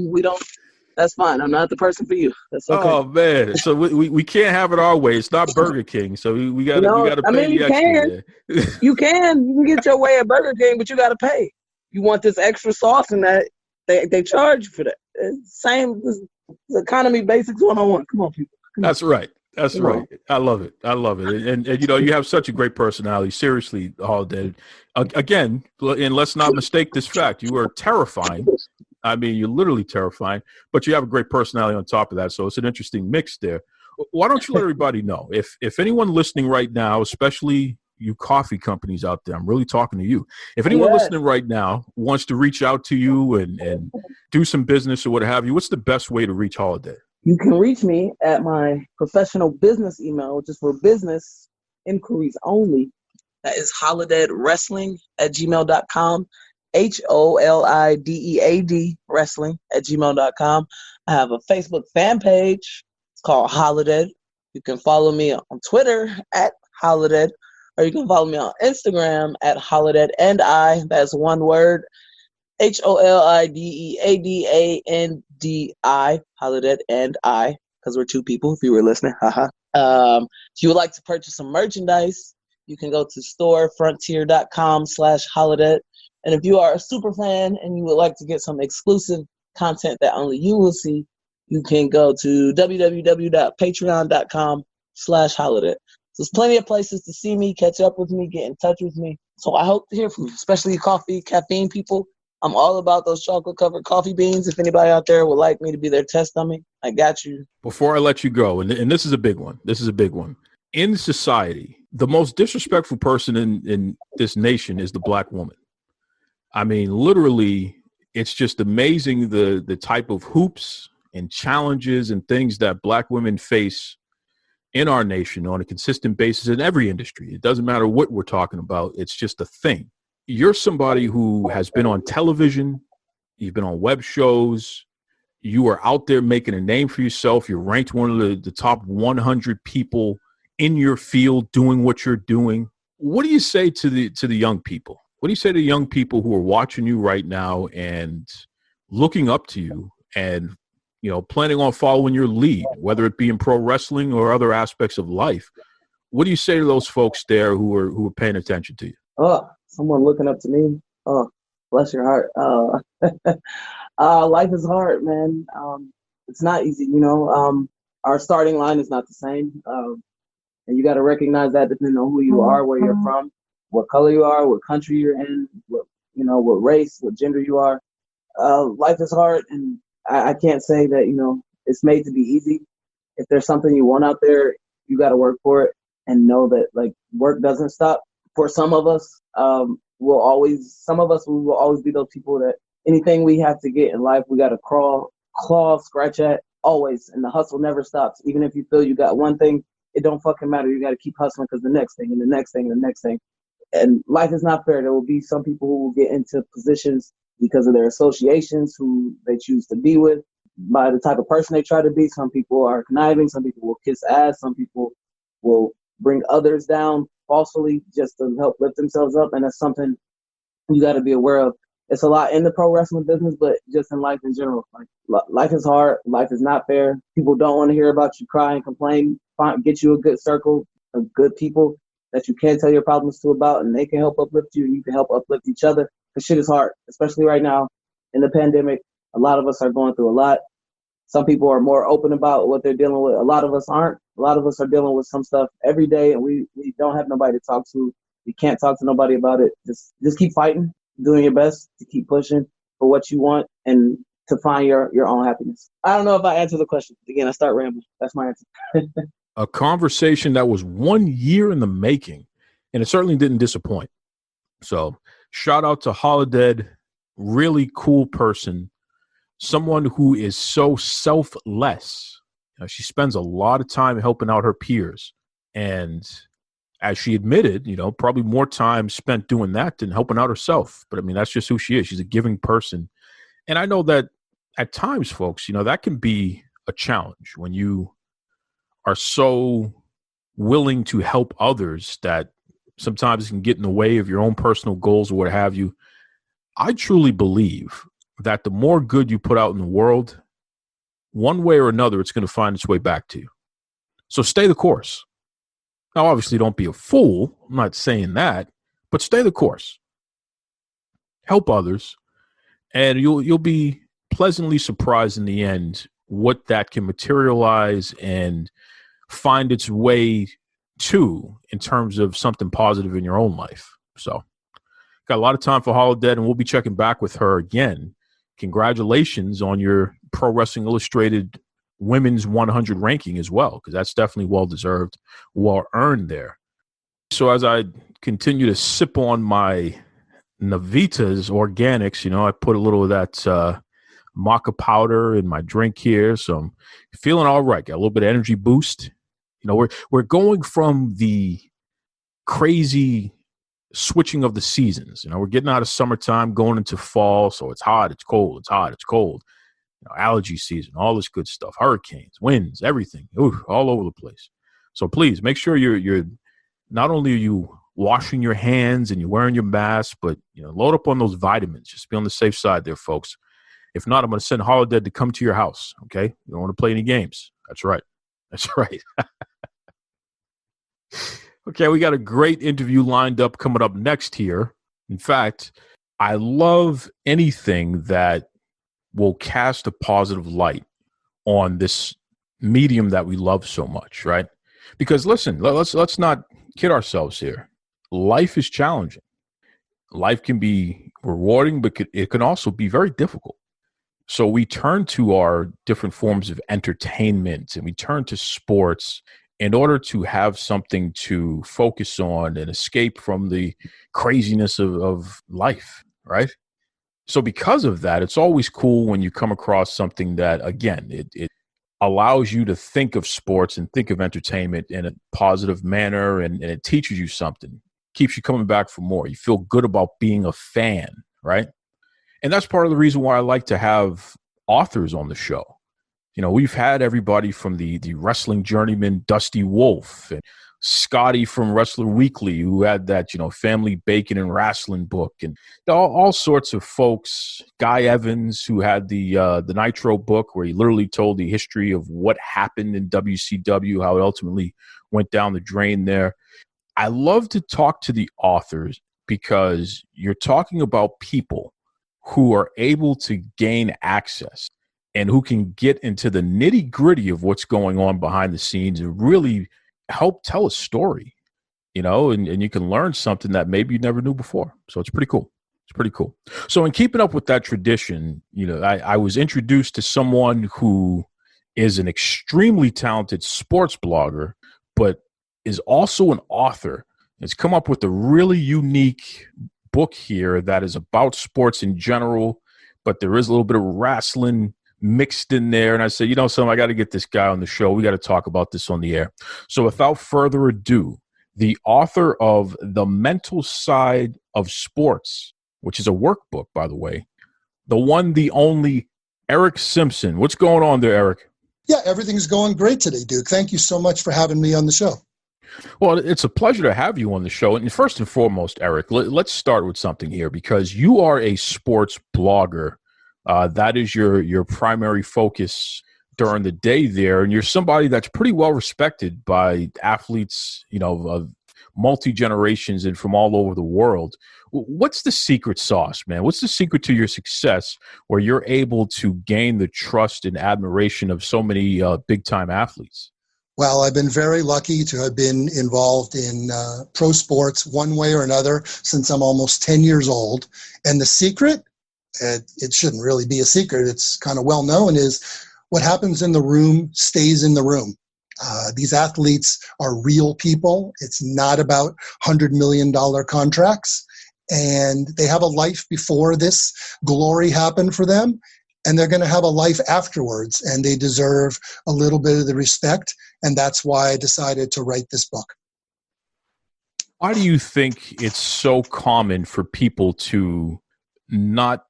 That's fine. I'm not the person for you. That's okay. Oh man, so we can't have it our way. It's not Burger King, so we got to pay the extra. You can get your way at Burger King, but you got to pay. You want this extra sauce and that they charge you for that. Same economy basics 101. Come on, people. That's right. I love it. And you have such a great personality. Seriously, Holidead. Again, and let's not mistake this fact. You are terrifying. I mean, you're literally terrifying, but you have a great personality on top of that. So it's an interesting mix there. Why don't you let everybody know if anyone listening right now, especially you coffee companies out there, I'm really talking to you. If anyone listening right now wants to reach out to you and do some business or what have you, what's the best way to reach Holidead? You can reach me at my professional business email, which is for business inquiries only. That is holideadwrestling@gmail.com. HOLIDEAD wrestling@gmail.com. I have a Facebook fan page. It's called Holidead. You can follow me on Twitter at Holidead, or you can follow me on Instagram at Holidead and I. That's one word. HOLIDEADANDI. Holidead and I, because we're two people. If you were listening, haha. If you would like to purchase some merchandise, you can go to storefrontier.com/Holidead. And if you are a super fan and you would like to get some exclusive content that only you will see, you can go to www.patreon.com/holiday. So there's plenty of places to see me, catch up with me, get in touch with me. So I hope to hear from you, especially coffee, caffeine people. I'm all about those chocolate-covered coffee beans. If anybody out there would like me to be their test dummy, I got you. Before I let you go, and this is a big one. In society, the most disrespectful person in this nation is the black woman. I mean, literally, it's just amazing the type of hoops and challenges and things that black women face in our nation on a consistent basis in every industry. It doesn't matter what we're talking about. It's just a thing. You're somebody who has been on television. You've been on web shows. You are out there making a name for yourself. You're ranked one of the top 100 people in your field doing what you're doing. What do you say to the young people? What do you say to young people who are watching you right now and looking up to you and, you know, planning on following your lead, whether it be in pro wrestling or other aspects of life? What do you say to those folks there who are paying attention to you? Oh, someone looking up to me. Oh, bless your heart. Life is hard, man. It's not easy, you know. Our starting line is not the same. And you got to recognize that depending on who you are, where you're from, what color you are, what country you're in, what race, what gender you are. Life is hard, and I can't say that, you know, it's made to be easy. If there's something you want out there, you got to work for it and know that, like, work doesn't stop. For some of us, we will always be those people that anything we have to get in life, we got to crawl, claw, scratch at, always. And the hustle never stops. Even if you feel you got one thing, it don't fucking matter. You got to keep hustling because the next thing and the next thing and the next thing. And life is not fair. There will be some people who will get into positions because of their associations, who they choose to be with, by the type of person they try to be. Some people are conniving. Some people will kiss ass. Some people will bring others down falsely just to help lift themselves up. And that's something you got to be aware of. It's a lot in the pro wrestling business, but just in life in general. Like, life is hard. Life is not fair. People don't want to hear about you cry and complain. Get you a good circle of good people that you can tell your problems to about, and they can help uplift you, and you can help uplift each other. Because shit is hard, especially right now in the pandemic. A lot of us are going through a lot. Some people are more open about what they're dealing with. A lot of us aren't. A lot of us are dealing with some stuff every day, and we don't have nobody to talk to. We can't talk to nobody about it. Just keep fighting, doing your best to keep pushing for what you want and to find your own happiness. I don't know if I answered the question. Again, I start rambling. That's my answer. A conversation that was 1 year in the making, and it certainly didn't disappoint. So shout out to Holidead, really cool person, someone who is so selfless. You know, she spends a lot of time helping out her peers. And as she admitted, you know, probably more time spent doing that than helping out herself. But I mean, that's just who she is. She's a giving person. And I know that at times, folks, you know, that can be a challenge when you are so willing to help others that sometimes it can get in the way of your own personal goals or what have you. I truly believe that the more good you put out in the world, one way or another, it's going to find its way back to you. So stay the course. Now, obviously, don't be a fool. I'm not saying that, but stay the course. Help others, and you'll be pleasantly surprised in the end what that can materialize and find its way to in terms of something positive in your own life. So got a lot of time for Holidead, and we'll be checking back with her again. Congratulations on your Pro Wrestling Illustrated Women's 100 ranking as well, because that's definitely well-deserved, well-earned there. So as I continue to sip on my Navita's Organics, you know, I put a little of that maca powder in my drink here, so I'm feeling all right. Got a little bit of energy boost. You know, we're going from the crazy switching of the seasons. You know, we're getting out of summertime, going into fall, so it's hot, it's cold, it's hot, it's cold. You know, allergy season, all this good stuff, hurricanes, winds, everything, all over the place. So please make sure you're not only are you washing your hands and you're wearing your mask, but you know, load up on those vitamins. Just be on the safe side there, folks. If not, I'm going to send Holidead to come to your house. Okay, you don't want to play any games. That's right. That's right. Okay, we got a great interview lined up coming up next here. In fact, I love anything that will cast a positive light on this medium that we love so much, right? Because listen, let's not kid ourselves here. Life is challenging. Life can be rewarding, but it can also be very difficult. So we turn to our different forms of entertainment and we turn to sports in order to have something to focus on and escape from the craziness of life, right? So because of that, it's always cool when you come across something that, again, it allows you to think of sports and think of entertainment in a positive manner, and it teaches you something, keeps you coming back for more. You feel good about being a fan, right? And that's part of the reason why I like to have authors on the show. You know, we've had everybody from the wrestling journeyman Dusty Wolf and Scotty from Wrestler Weekly, who had that, Family Bacon and Rasslin book, and all sorts of folks. Guy Evans, who had the Nitro book, where he literally told the history of what happened in WCW, how it ultimately went down the drain there. I love to talk to the authors because you're talking about people who are able to gain access and who can get into the nitty-gritty of what's going on behind the scenes and really help tell a story, and you can learn something that maybe you never knew before. So it's pretty cool. It's pretty cool. So in keeping up with that tradition, I was introduced to someone who is an extremely talented sports blogger, but is also an author. It's come up with a really unique book here that is about sports in general, but there is a little bit of wrestling mixed in there. And I said, I got to get this guy on the show. We got to talk about this on the air. So without further ado, the author of The Mental Side of Sports, which is a workbook, by the way, the one, the only, Eric Simpson. What's going on there, Eric? Yeah, everything's going great today, Duke. Thank you so much for having me on the show. Well, it's a pleasure to have you on the show. And first and foremost, Eric, let's start with something here, because you are a sports blogger. That is your primary focus during the day there. And you're somebody that's pretty well respected by athletes, of multi-generations and from all over the world. What's the secret sauce, man? What's the secret to your success where you're able to gain the trust and admiration of so many big-time athletes? Well, I've been very lucky to have been involved in pro sports one way or another since I'm almost 10 years old. And the secret, it shouldn't really be a secret, it's kind of well known, is what happens in the room stays in the room. These athletes are real people. It's not about $100 million contracts. And they have a life before this glory happened for them. And they're going to have a life afterwards. And they deserve a little bit of the respect. And that's why I decided to write this book. Why do you think it's so common for people to not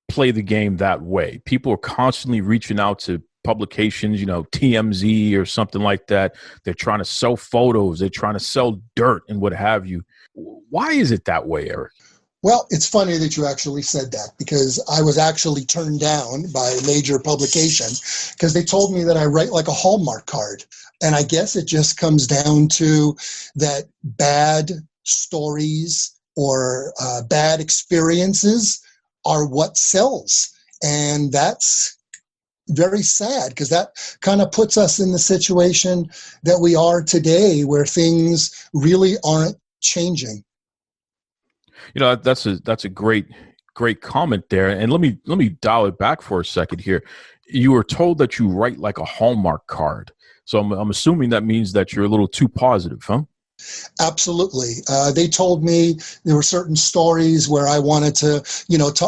play the game that way? People are constantly reaching out to publications, TMZ or something like that. They're trying to sell photos. They're trying to sell dirt and what have you. Why is it that way, Eric? Well, it's funny that you actually said that, because I was actually turned down by a major publication because they told me that I write like a Hallmark card. And I guess it just comes down to that bad stories or bad experiences are what sells. And that's very sad, because that kind of puts us in the situation that we are today, where things really aren't changing. That's a great comment there. And let me dial it back for a second here. You were told that you write like a Hallmark card. So I'm assuming that means that you're a little too positive, huh? Absolutely. They told me there were certain stories where I wanted to,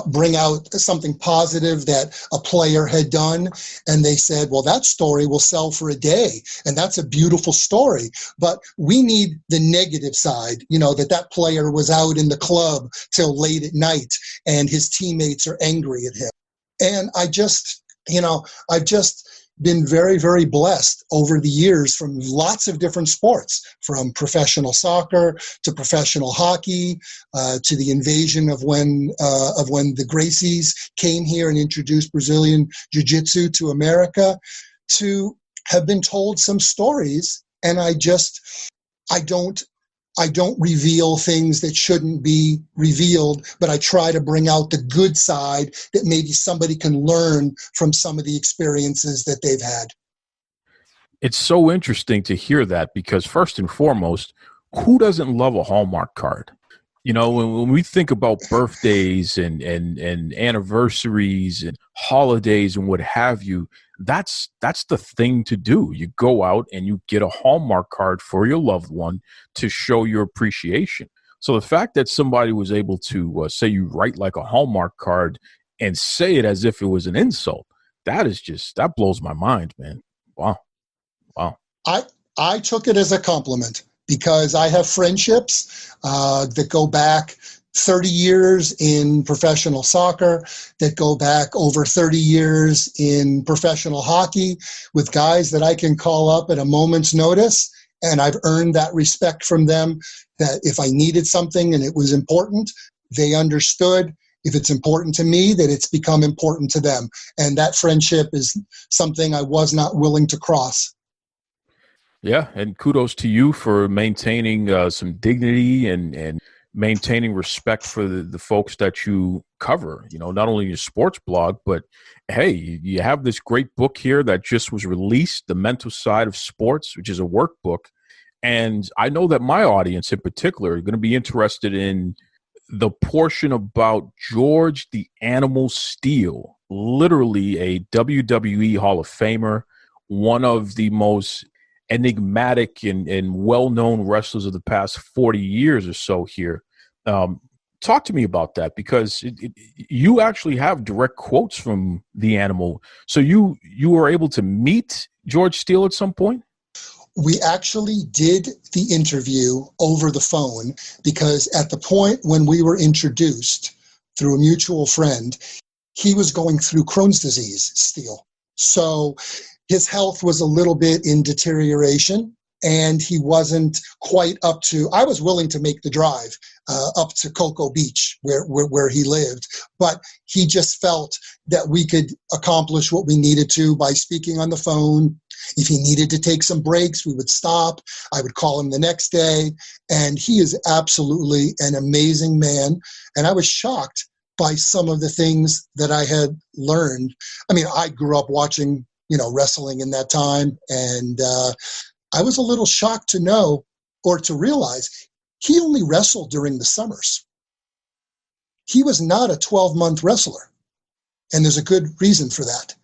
bring out something positive that a player had done. And they said, well, that story will sell for a day. And that's a beautiful story. But we need the negative side, that player was out in the club till late at night and his teammates are angry at him. And I've just been very, very blessed over the years from lots of different sports, from professional soccer to professional hockey, to the invasion of when the Gracies came here and introduced Brazilian Jiu-Jitsu to America, to have been told some stories. And I I don't reveal things that shouldn't be revealed, but I try to bring out the good side that maybe somebody can learn from some of the experiences that they've had. It's so interesting to hear that because first and foremost, who doesn't love a Hallmark card? You know, when we think about birthdays and anniversaries and holidays and what have you, that's the thing to do. You go out and you get a Hallmark card for your loved one to show your appreciation. So the fact that somebody was able to say you write like a Hallmark card and say it as if it was an insult, that blows my mind, man. Wow. I took it as a compliment because I have friendships that go back 30 years in professional soccer, that go back over 30 years in professional hockey with guys that I can call up at a moment's notice. And I've earned that respect from them that if I needed something and it was important, they understood. If it's important to me, that it's become important to them. And that friendship is something I was not willing to cross. Yeah, and kudos to you for maintaining some dignity and maintaining respect for the folks that you cover. You know, not only your sports blog, but hey, you have this great book here that just was released, The Mental Side of Sports, which is a workbook. And I know that my audience in particular are going to be interested in the portion about George the Animal Steele, literally a WWE Hall of Famer, one of the most enigmatic and well-known wrestlers of the past 40 years or so here. Talk to me about that because you actually have direct quotes from the Animal. So you were able to meet George Steele at some point? We actually did the interview over the phone because at the point when we were introduced through a mutual friend, he was going through Crohn's disease, Steele. So his health was a little bit in deterioration and he wasn't quite up to, I was willing to make the drive up to Cocoa Beach where he lived, but he just felt that we could accomplish what we needed to by speaking on the phone. If he needed to take some breaks, we would stop. I would call him the next day, and he is absolutely an amazing man. And I was shocked by some of the things that I had learned. I mean, I grew up watching, wrestling in that time, and I was a little shocked to know or to realize he only wrestled during the summers. He was not a 12-month wrestler, and there's a good reason for that.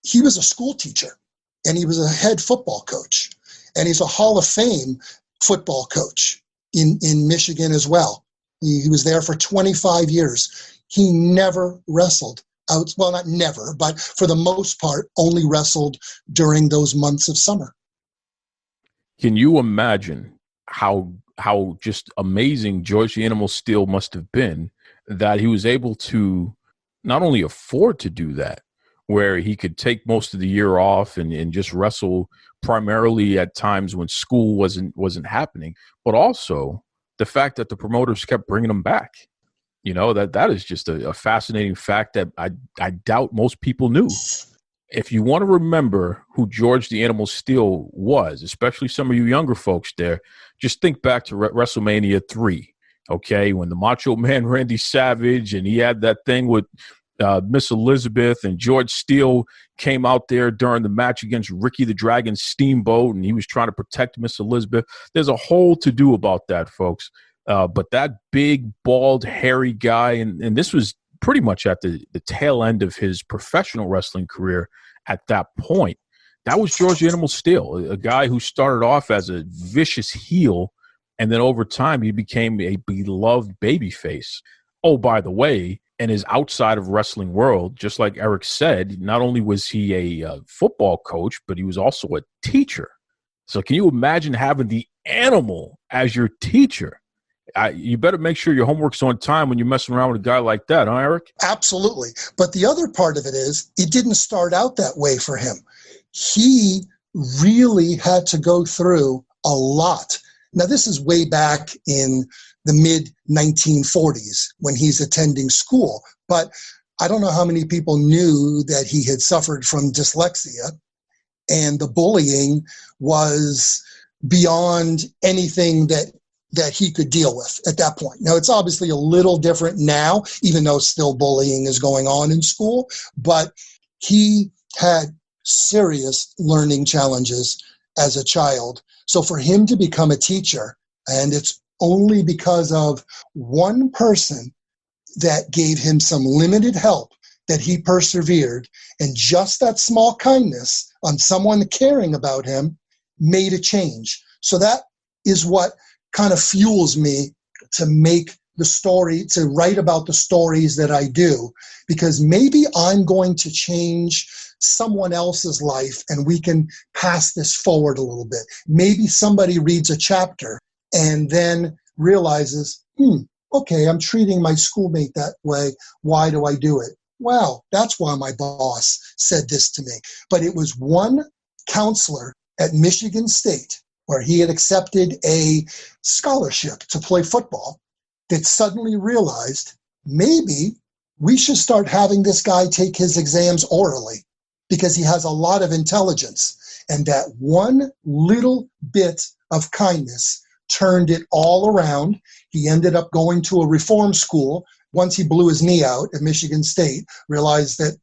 He was a school teacher, and he was a head football coach, and he's a Hall of Fame football coach in Michigan as well. He was there for 25 years. He never wrestled. Well, not never, but for the most part, only wrestled during those months of summer. Can you imagine how just amazing George the Animal Steele must have been that he was able to not only afford to do that, where he could take most of the year off and just wrestle primarily at times when school wasn't happening, but also the fact that the promoters kept bringing him back. That is just a fascinating fact that I doubt most people knew. If you want to remember who George the Animal Steele was, especially some of you younger folks there, just think back to WrestleMania 3, okay, when the Macho Man Randy Savage and he had that thing with Miss Elizabeth, and George Steele came out there during the match against Ricky the Dragon Steamboat, and he was trying to protect Miss Elizabeth. There's a whole to-do about that, folks. But that big, bald, hairy guy, and this was pretty much at the tail end of his professional wrestling career at that point. That was George the Animal Steele, a guy who started off as a vicious heel, and then over time he became a beloved babyface. Oh, by the way, in his outside of wrestling world, just like Eric said, not only was he a football coach, but he was also a teacher. So can you imagine having the Animal as your teacher? You better make sure your homework's on time when you're messing around with a guy like that, huh, Eric? Absolutely. But the other part of it is it didn't start out that way for him. He really had to go through a lot. Now, this is way back in the mid-1940s when he's attending school. But I don't know how many people knew that he had suffered from dyslexia, and the bullying was beyond anything that that he could deal with at that point. Now, it's obviously a little different now, even though still bullying is going on in school, but he had serious learning challenges as a child. So for him to become a teacher, and it's only because of one person that gave him some limited help that he persevered, and just that small kindness on someone caring about him made a change. So that is what kind of fuels me to make the story, to write about the stories that I do, because maybe I'm going to change someone else's life and we can pass this forward a little bit. Maybe somebody reads a chapter and then realizes, okay, I'm treating my schoolmate that way. Why do I do it? Well, that's why my boss said this to me. But it was one counselor at Michigan State, where he had accepted a scholarship to play football, that suddenly realized maybe we should start having this guy take his exams orally because he has a lot of intelligence. And that one little bit of kindness turned it all around. He ended up going to a reform school. Once he blew his knee out at Michigan State, realized that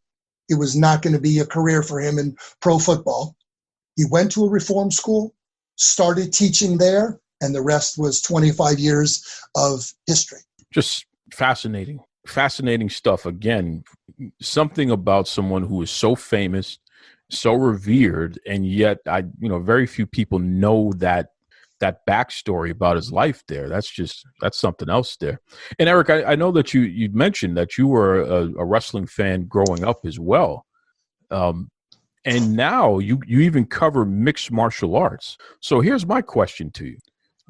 it was not going to be a career for him in pro football. He went to a reform school, started teaching there, and the rest was 25 years of history. Just fascinating stuff. Again, something about someone who is so famous, so revered, and yet very few people know that backstory about his life there. That's something else there. And Eric, I know that you mentioned that you were a wrestling fan growing up as well. And now you even cover mixed martial arts. So here's my question to you.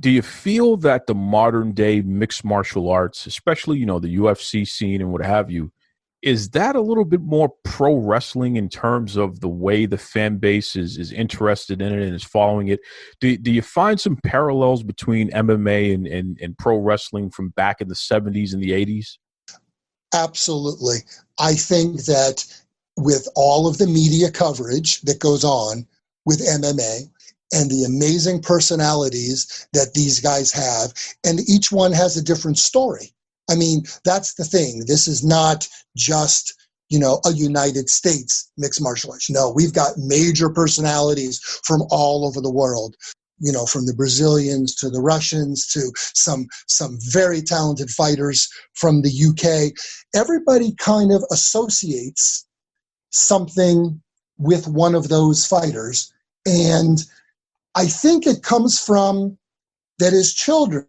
Do you feel that the modern day mixed martial arts, especially, the UFC scene and what have you, is that a little bit more pro wrestling in terms of the way the fan base is interested in it and is following it? Do you find some parallels between MMA and pro wrestling from back in the 70s and the 80s? Absolutely. I think that with all of the media coverage that goes on with MMA and the amazing personalities that these guys have, and each one has a different story. I mean, that's the thing. This is not just, a United States mixed martial arts. No, we've got major personalities from all over the world, from the Brazilians to the Russians to some very talented fighters from the UK. Everybody kind of associates something with one of those fighters. And I think it comes from that as children,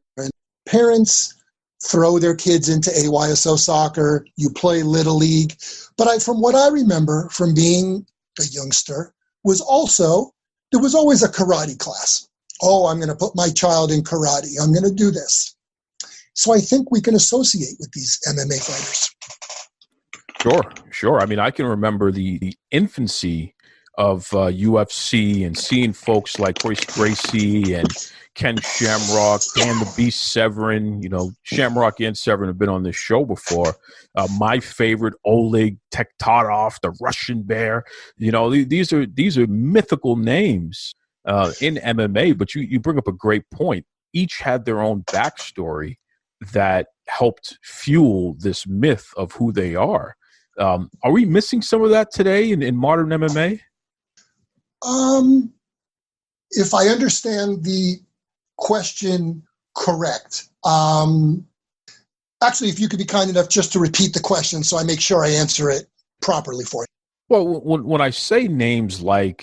parents throw their kids into AYSO soccer, you play Little League. But from what I remember from being a youngster, there was always a karate class. Oh, I'm going to put my child in karate. I'm going to do this. So I think we can associate with these MMA fighters. Sure. I mean, I can remember the infancy of UFC and seeing folks like Royce Gracie and Ken Shamrock, Dan the Beast Severin. Shamrock and Severin have been on this show before. My favorite, Oleg Tektarov, the Russian Bear. These are mythical names in MMA. But you bring up a great point. Each had their own backstory that helped fuel this myth of who they are. Are we missing some of that today in modern MMA? If I understand the question correct, actually, if you could be kind enough just to repeat the question so I make sure I answer it properly for you. Well, when I say names like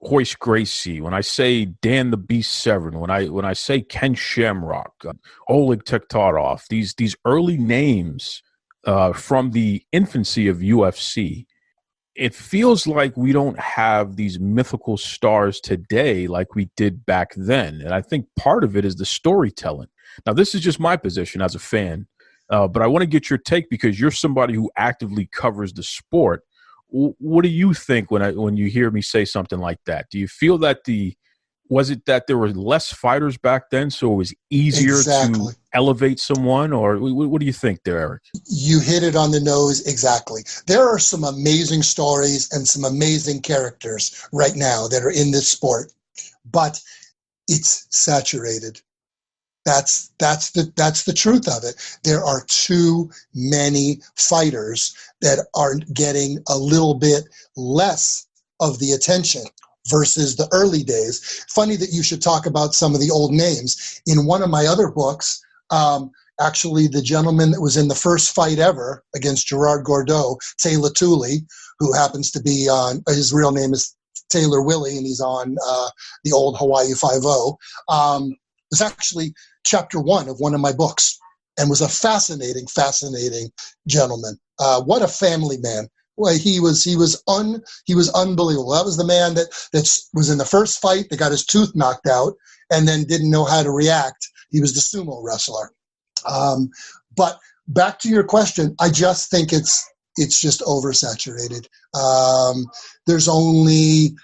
Royce Gracie, when I say Dan the Beast Severin, when I say Ken Shamrock, Oleg Tektarov, these early names from the infancy of UFC, it feels like we don't have these mythical stars today like we did back then. And I think part of it is the storytelling. Now, this is just my position as a fan, but I want to get your take because you're somebody who actively covers the sport. What do you think when you hear me say something like that? Do you feel that was it that there were less fighters back then, so it was easier to elevate someone? Or what do you think there, Eric? You hit it on the nose exactly. There are some amazing stories and some amazing characters right now that are in this sport, but it's saturated. That's the truth of it. There are too many fighters that are getting a little bit less of the attention versus the early days. Funny that you should talk about some of the old names. In one of my other books, actually the gentleman that was in the first fight ever against Gerard Gordeau, Taylor Tooley, who happens to be on, his real name is Taylor Willie, and he's on the old Hawaii Five-0, was actually chapter 1 of one of my books, and was a fascinating gentleman. What a family man. Well, he was unbelievable. That was the man that was in the first fight that got his tooth knocked out and then didn't know how to react. He was the sumo wrestler. But back to your question, I just think it's just oversaturated. There's only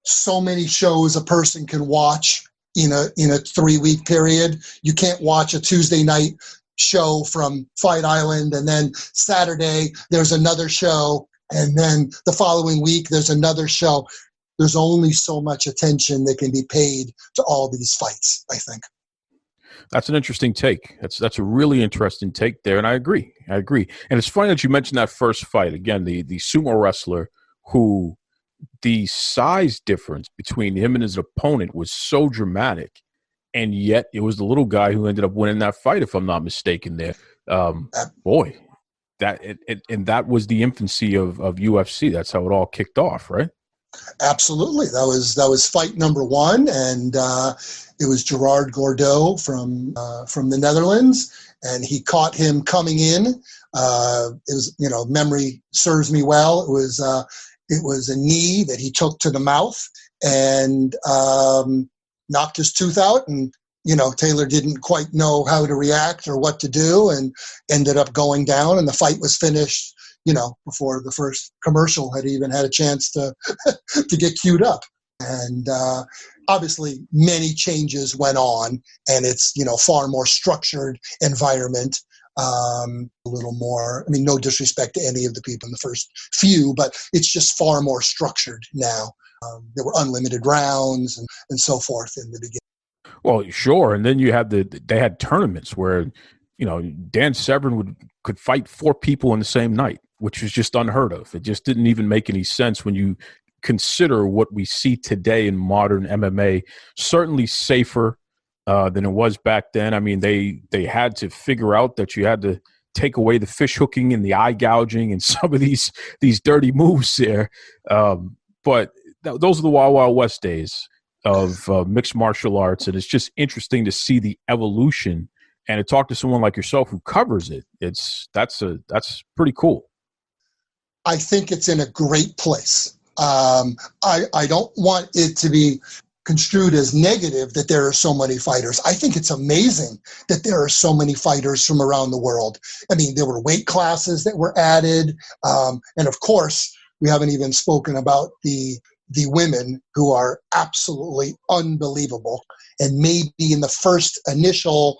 so many shows a person can watch in a 3-week period. You can't watch a Tuesday night show from Fight Island, and then Saturday there's another show, and then the following week there's another show. There's only so much attention that can be paid to all these fights, I think. That's an interesting take. That's a really interesting take there, and I agree. And it's funny that you mentioned that first fight. Again, the sumo wrestler who the size difference between him and his opponent was so dramatic, and yet it was the little guy who ended up winning that fight, if I'm not mistaken there. Boy, that was the infancy of UFC. That's how it all kicked off, right? Absolutely. That was fight number 1, and it was Gerard Gordeau from the Netherlands, and he caught him coming in. It was, memory serves me well. It was a knee that he took to the mouth and knocked his tooth out, and Taylor didn't quite know how to react or what to do, and ended up going down, and the fight was finished before the first commercial had even had a chance to to get queued up. And obviously many changes went on, and it's far more structured environment, a little more, no disrespect to any of the people in the first few, but it's just far more structured now. There were unlimited rounds and so forth in the beginning. Well, sure. And then you had they had tournaments where, Dan Severn could fight 4 people in the same night, which was just unheard of. It just didn't even make any sense when you consider what we see today in modern MMA. Certainly safer than it was back then. I mean, they had to figure out that you had to take away the fish hooking and the eye gouging and some of these dirty moves there. But those are the Wild Wild West days of mixed martial arts, and it's just interesting to see the evolution and to talk to someone like yourself who covers it. That's pretty cool. I think it's in a great place. I don't want it to be construed as negative that there are so many fighters. I think it's amazing that there are so many fighters from around the world. I mean, there were weight classes that were added, and of course, we haven't even spoken about the women, who are absolutely unbelievable. And maybe in the first initial,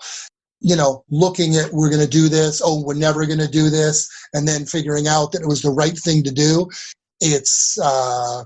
looking at, we're going to do this, we're never going to do this, and then figuring out that it was the right thing to do. It's I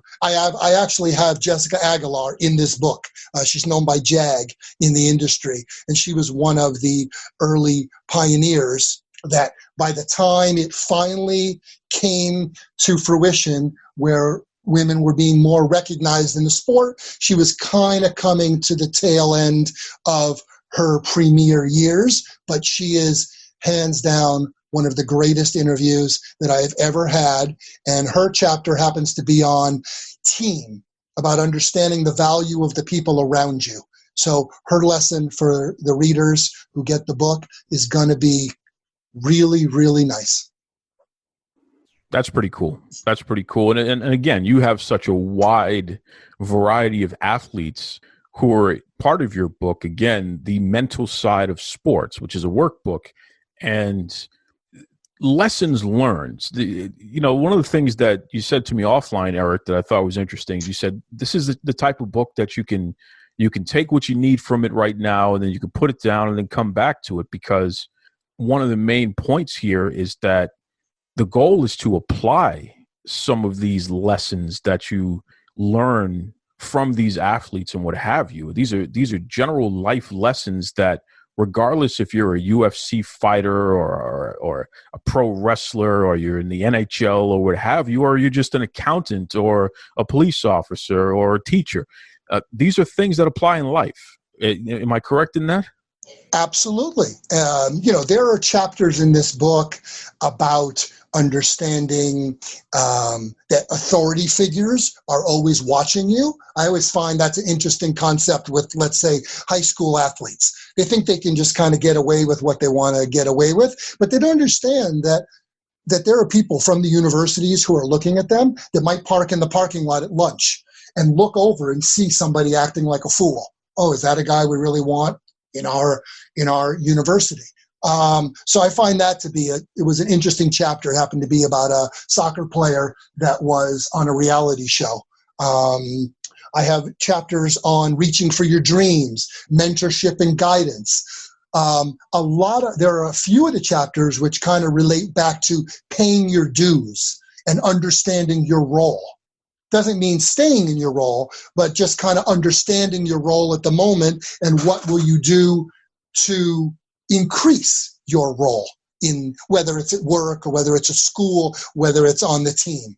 actually have Jessica Aguilar in this book. She's known by Jag in the industry, and she was one of the early pioneers that by the time it finally came to fruition, where women were being more recognized in the sport, she was kind of coming to the tail end of her premier years, but she is hands down one of the greatest interviews that I've ever had. And her chapter happens to be on team, about understanding the value of the people around you. So her lesson for the readers who get the book is going to be really, really nice. That's pretty cool. And again, you have such a wide variety of athletes who are part of your book. Again, the mental side of sports, which is a workbook, and lessons learned. One of the things that you said to me offline, Eric, that I thought was interesting, is you said this is the type of book that you can take what you need from it right now, and then you can put it down and then come back to it, because one of the main points here is that the goal is to apply some of these lessons that you learn from these athletes and what have you. These are general life lessons that, regardless if you're a UFC fighter or a pro wrestler, or you're in the NHL or what have you, or you're just an accountant or a police officer or a teacher, these are things that apply in life. Am I correct in that? Absolutely. There are chapters in this book about understanding that authority figures are always watching you. I always find that's an interesting concept with, let's say, high school athletes. They think they can just kind of get away with what they want to get away with, but they don't understand that there are people from the universities who are looking at them that might park in the parking lot at lunch and look over and see somebody acting like a fool. Oh, is that a guy we really want in our university? So I find that to be it was an interesting chapter. It happened to be about a soccer player that was on a reality show. I have chapters on reaching for your dreams, mentorship and guidance. There are a few of the chapters which kind of relate back to paying your dues and understanding your role. Doesn't mean staying in your role, but just kind of understanding your role at the moment and what will you do to increase your role in, whether it's at work or whether it's a school, whether it's on the team.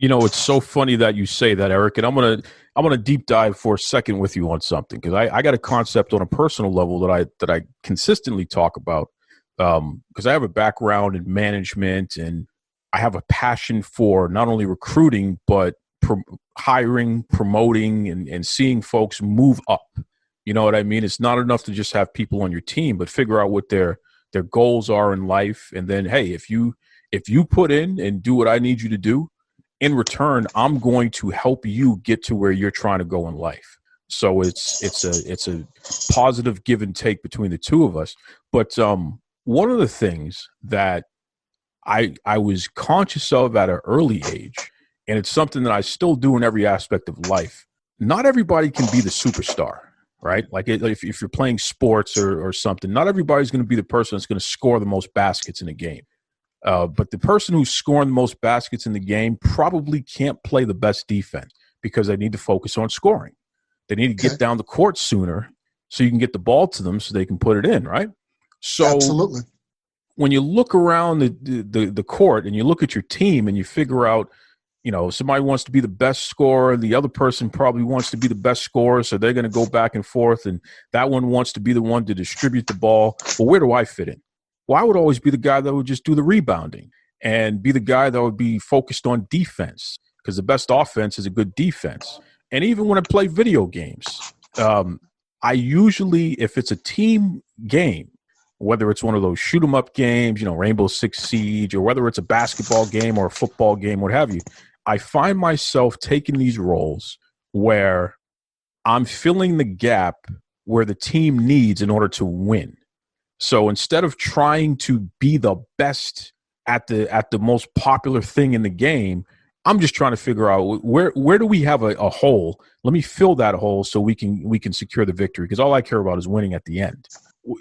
It's so funny that you say that, Eric, and I'm gonna deep dive for a second with you on something, because I got a concept on a personal level that I consistently talk about, because I have a background in management and I have a passion for not only recruiting, but hiring, promoting, and seeing folks move up. You know what I mean? It's not enough to just have people on your team, but figure out what their goals are in life. And then, hey, if you put in and do what I need you to do, in return, I'm going to help you get to where you're trying to go in life. So it's a positive give and take between the two of us. But one of the things that I was conscious of at an early age, and it's something that I still do in every aspect of life. Not everybody can be the superstar, right? Like if you're playing sports or something, not everybody's going to be the person that's going to score the most baskets in a game. But the person who's scoring the most baskets in the game probably can't play the best defense because they need to focus on scoring. They need to get down the court sooner so you can get the ball to them so they can put it in, right? So absolutely. When you look around the court and you look at your team and you figure out, somebody wants to be the best scorer, the other person probably wants to be the best scorer, so they're going to go back and forth, and that one wants to be the one to distribute the ball. Well, where do I fit in? Well, I would always be the guy that would just do the rebounding and be the guy that would be focused on defense, because the best offense is a good defense. And even when I play video games, I usually, if it's a team game, whether it's one of those shoot 'em up games, Rainbow Six Siege, or whether it's a basketball game or a football game, what have you, I find myself taking these roles where I'm filling the gap where the team needs in order to win. So instead of trying to be the best at the most popular thing in the game, I'm just trying to figure out where do we have a hole? Let me fill that hole so we can secure the victory, because all I care about is winning at the end.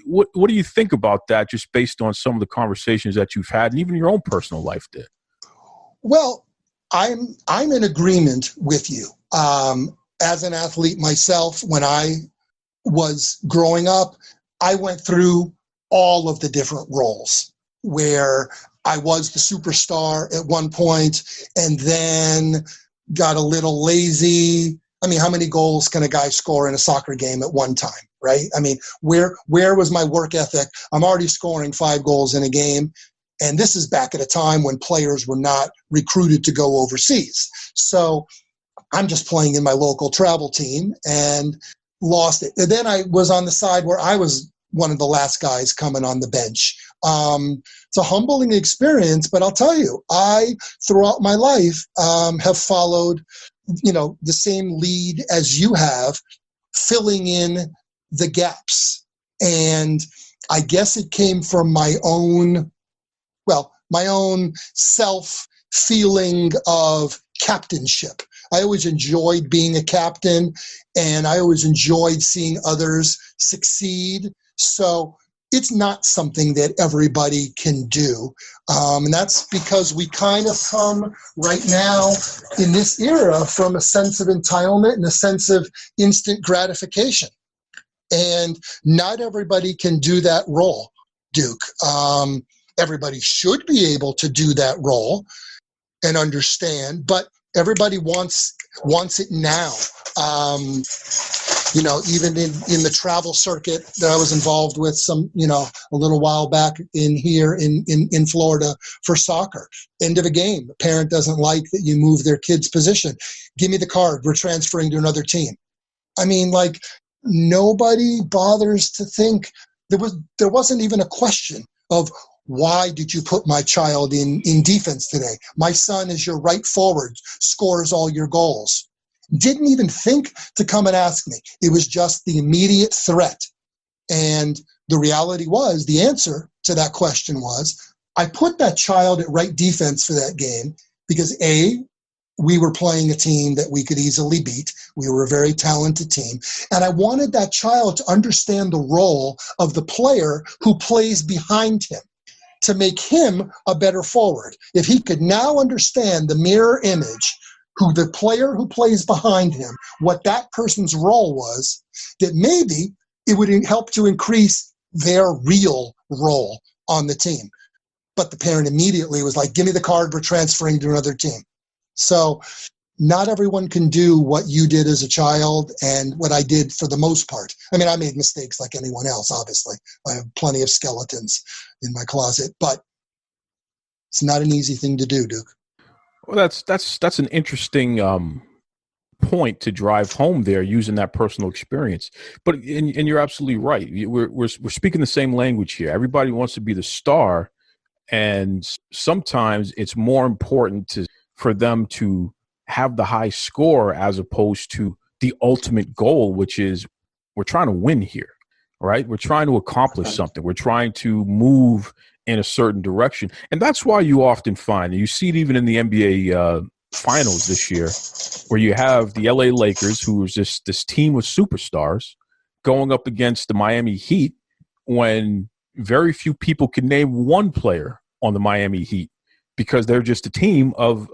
What do you think about that, just based on some of the conversations that you've had and even your own personal life did? Well, I'm in agreement with you. As an athlete myself, when I was growing up, I went through all of the different roles where I was the superstar at one point and then got a little lazy. I mean, how many goals can a guy score in a soccer game at one time, right? I mean, where was my work ethic? I'm already scoring 5 goals in a game. And this is back at a time when players were not recruited to go overseas. So I'm just playing in my local travel team and lost it. And then I was on the side where I was one of the last guys coming on the bench. It's a humbling experience, but I'll tell you, I, throughout my life, have followed, the same lead as you have, filling in the gaps. And I guess it came from my own self-feeling of captainship. I always enjoyed being a captain, and I always enjoyed seeing others succeed. So it's not something that everybody can do. And that's because we kind of come right now in this era from a sense of entitlement and a sense of instant gratification. And not everybody can do that role, Duke. Everybody should be able to do that role and understand, but everybody wants it now. Even in the travel circuit that I was involved with a little while back in Florida for soccer. End of a game. The parent doesn't like that you move their kid's position. Give me the card. We're transferring to another team. I mean, like, nobody bothers to think. There wasn't even a question of, why did you put my child in defense today? My son is your right forward, scores all your goals. Didn't even think to come and ask me. It was just the immediate threat. And the reality was, the answer to that question was, I put that child at right defense for that game because A, we were playing a team that we could easily beat. We were a very talented team. And I wanted that child to understand the role of the player who plays behind him, to make him a better forward. If he could now understand the mirror image, who the player who plays behind him, what that person's role was, that maybe it would help to increase their real role on the team. But the parent immediately was like, give me the card, we're transferring to another team. So not everyone can do what you did as a child and what I did for the most part. I mean, I made mistakes like anyone else, obviously. I have plenty of skeletons in my closet, but it's not an easy thing to do, Duke. Well, that's an interesting point to drive home there, using that personal experience. But and you're absolutely right. We're speaking the same language here. Everybody wants to be the star, and sometimes it's more important for them to have the high score as opposed to the ultimate goal, which is we're trying to win here, right? We're trying to accomplish something. We're trying to move in a certain direction. And that's why you often find, and you see it even in the NBA finals this year, where you have the LA Lakers, who is just this team with superstars, going up against the Miami Heat, when very few people can name one player on the Miami Heat, because they're just a team of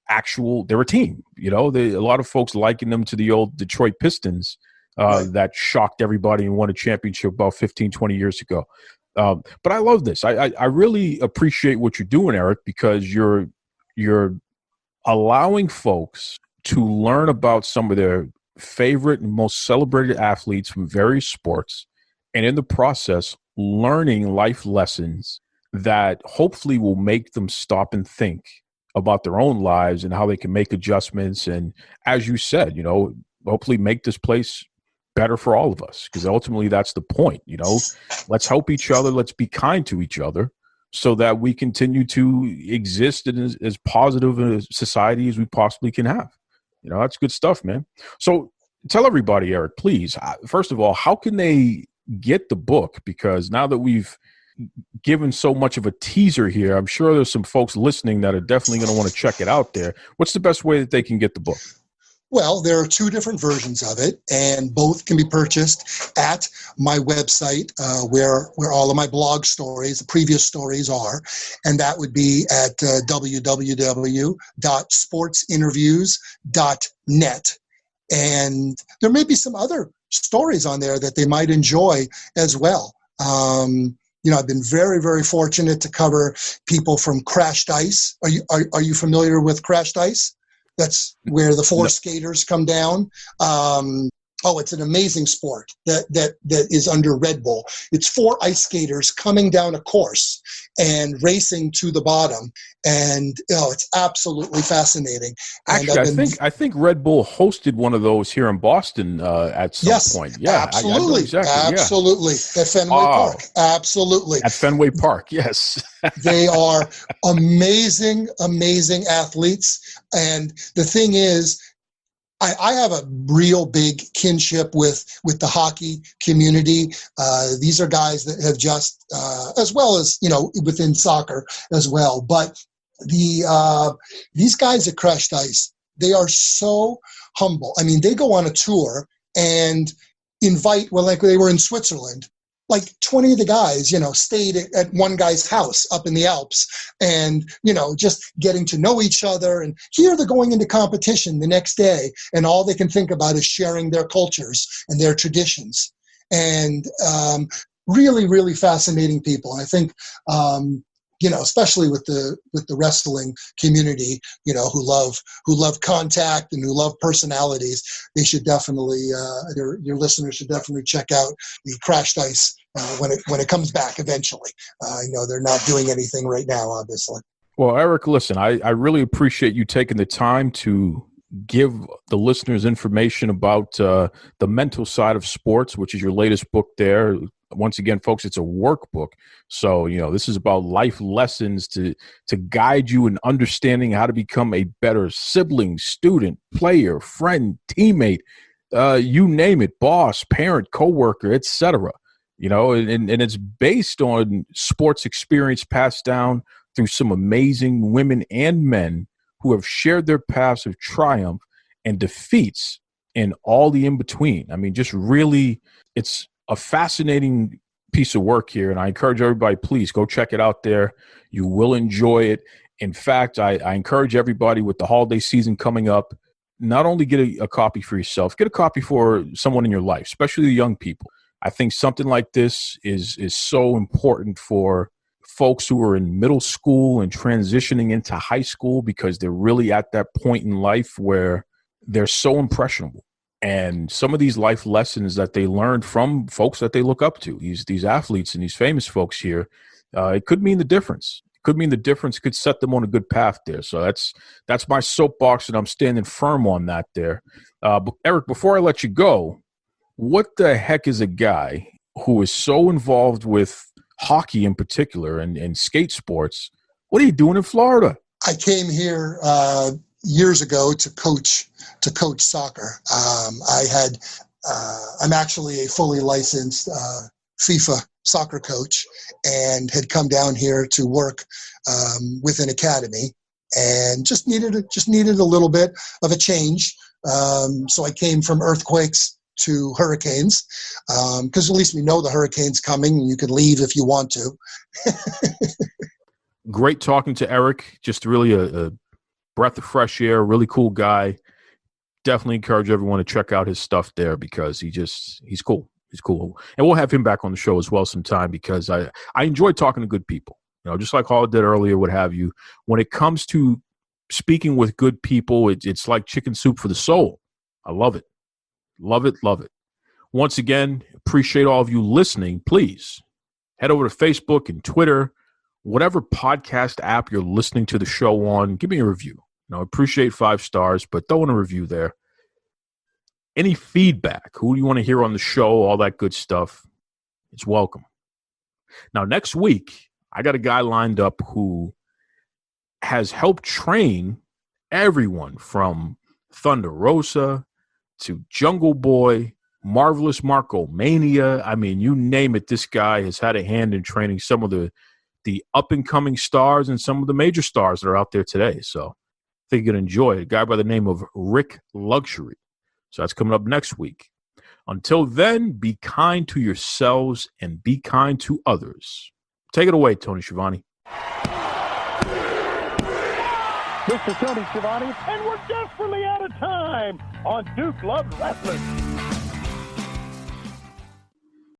actual, they're a team. A lot of folks liken them to the old Detroit Pistons that shocked everybody and won a championship about 15, 20 years ago. But I love this. I really appreciate what you're doing, Eric, because you're allowing folks to learn about some of their favorite and most celebrated athletes from various sports, and in the process, learning life lessons that hopefully will make them stop and think about their own lives and how they can make adjustments. And as you said, hopefully make this place better for all of us, because ultimately that's the point. Let's help each other. Let's be kind to each other so that we continue to exist in as positive a society as we possibly can have. That's good stuff, man. So tell everybody, Eric, please, first of all, how can they get the book? Because now that we've given so much of a teaser here, I'm sure there's some folks listening that are definitely going to want to check it out there. What's the best way that they can get the book? Well, there are two different versions of it, and both can be purchased at my website, where all of my blog stories, the previous stories are, and that would be at www.sportsinterviews.net. And there may be some other stories on there that they might enjoy as well. I've been very, very fortunate to cover people from Crashed Ice. Are you familiar with Crashed Ice? That's where the four skaters come down. It's an amazing sport that is under Red Bull. It's four ice skaters coming down a course and racing to the bottom, and it's absolutely fascinating. Actually, I think Red Bull hosted one of those here in Boston at some point. Yeah, absolutely, absolutely. At Fenway Park, absolutely. At Fenway Park, yes. They are amazing, amazing athletes, and the thing is, I have a real big kinship with the hockey community. These are guys that have just, as well as, within soccer as well. But these guys at Crashed Ice, they are so humble. I mean, they go on a tour and invite, like they were in Switzerland, like 20 of the guys, stayed at one guy's house up in the Alps and, just getting to know each other. And here they're going into competition the next day, and all they can think about is sharing their cultures and their traditions. And really, really fascinating people. And I think, especially with the wrestling community, who love contact and who love personalities, they should definitely, your listeners should definitely check out the Crashed Ice when it comes back eventually. I know they're not doing anything right now, obviously. Well, Eric, listen, I really appreciate you taking the time to give the listeners information about the mental side of sports, which is your latest book there. Once again, folks, it's a workbook. So, this is about life lessons to guide you in understanding how to become a better sibling, student, player, friend, teammate, you name it, boss, parent, coworker, etc. And it's based on sports experience passed down through some amazing women and men who have shared their paths of triumph and defeats and all the in-between. I mean, just really, it's a fascinating piece of work here, and I encourage everybody, please go check it out there. You will enjoy it. In fact, I encourage everybody with the holiday season coming up, not only get a copy for yourself, get a copy for someone in your life, especially the young people. I think something like this is so important for folks who are in middle school and transitioning into high school, because they're really at that point in life where they're so impressionable. And some of these life lessons that they learned from folks that they look up to, these athletes and these famous folks here, it could mean the difference. It could mean the difference, could set them on a good path there. So that's my soapbox, and I'm standing firm on that there. But Eric, before I let you go, what the heck is a guy who is so involved with hockey in particular and skate sports? What are you doing in Florida? I came here years ago to coach soccer. I'm actually a fully licensed FIFA soccer coach, and had come down here to work with an academy, and just needed a little bit of a change. So I came from earthquakes to hurricanes, because at least we know the hurricane's coming, and you can leave if you want to. Great talking to Eric. Just really a breath of fresh air, really cool guy. Definitely encourage everyone to check out his stuff there, because he's cool. He's cool. And we'll have him back on the show as well sometime, because I enjoy talking to good people. Just like Holidead did earlier, what have you. When it comes to speaking with good people, it's like chicken soup for the soul. I love it. Love it, love it. Once again, appreciate all of you listening. Please head over to Facebook and Twitter, whatever podcast app you're listening to the show on. Give me a review. Appreciate 5 stars, but throw in a review there. Any feedback, who do you want to hear on the show, all that good stuff, it's welcome. Now, next week, I got a guy lined up who has helped train everyone from Thunder Rosa to Jungle Boy, Marvelous Marco Mania. I mean, you name it, this guy has had a hand in training some of the up-and-coming stars and some of the major stars that are out there today. So I think you're going to enjoy it. A guy by the name of Rick Luxury. So that's coming up next week. Until then, be kind to yourselves and be kind to others. Take it away, Tony Schiavone. This is Tony Schiavone, and we're desperately out of time on Duke Loves Wrestling.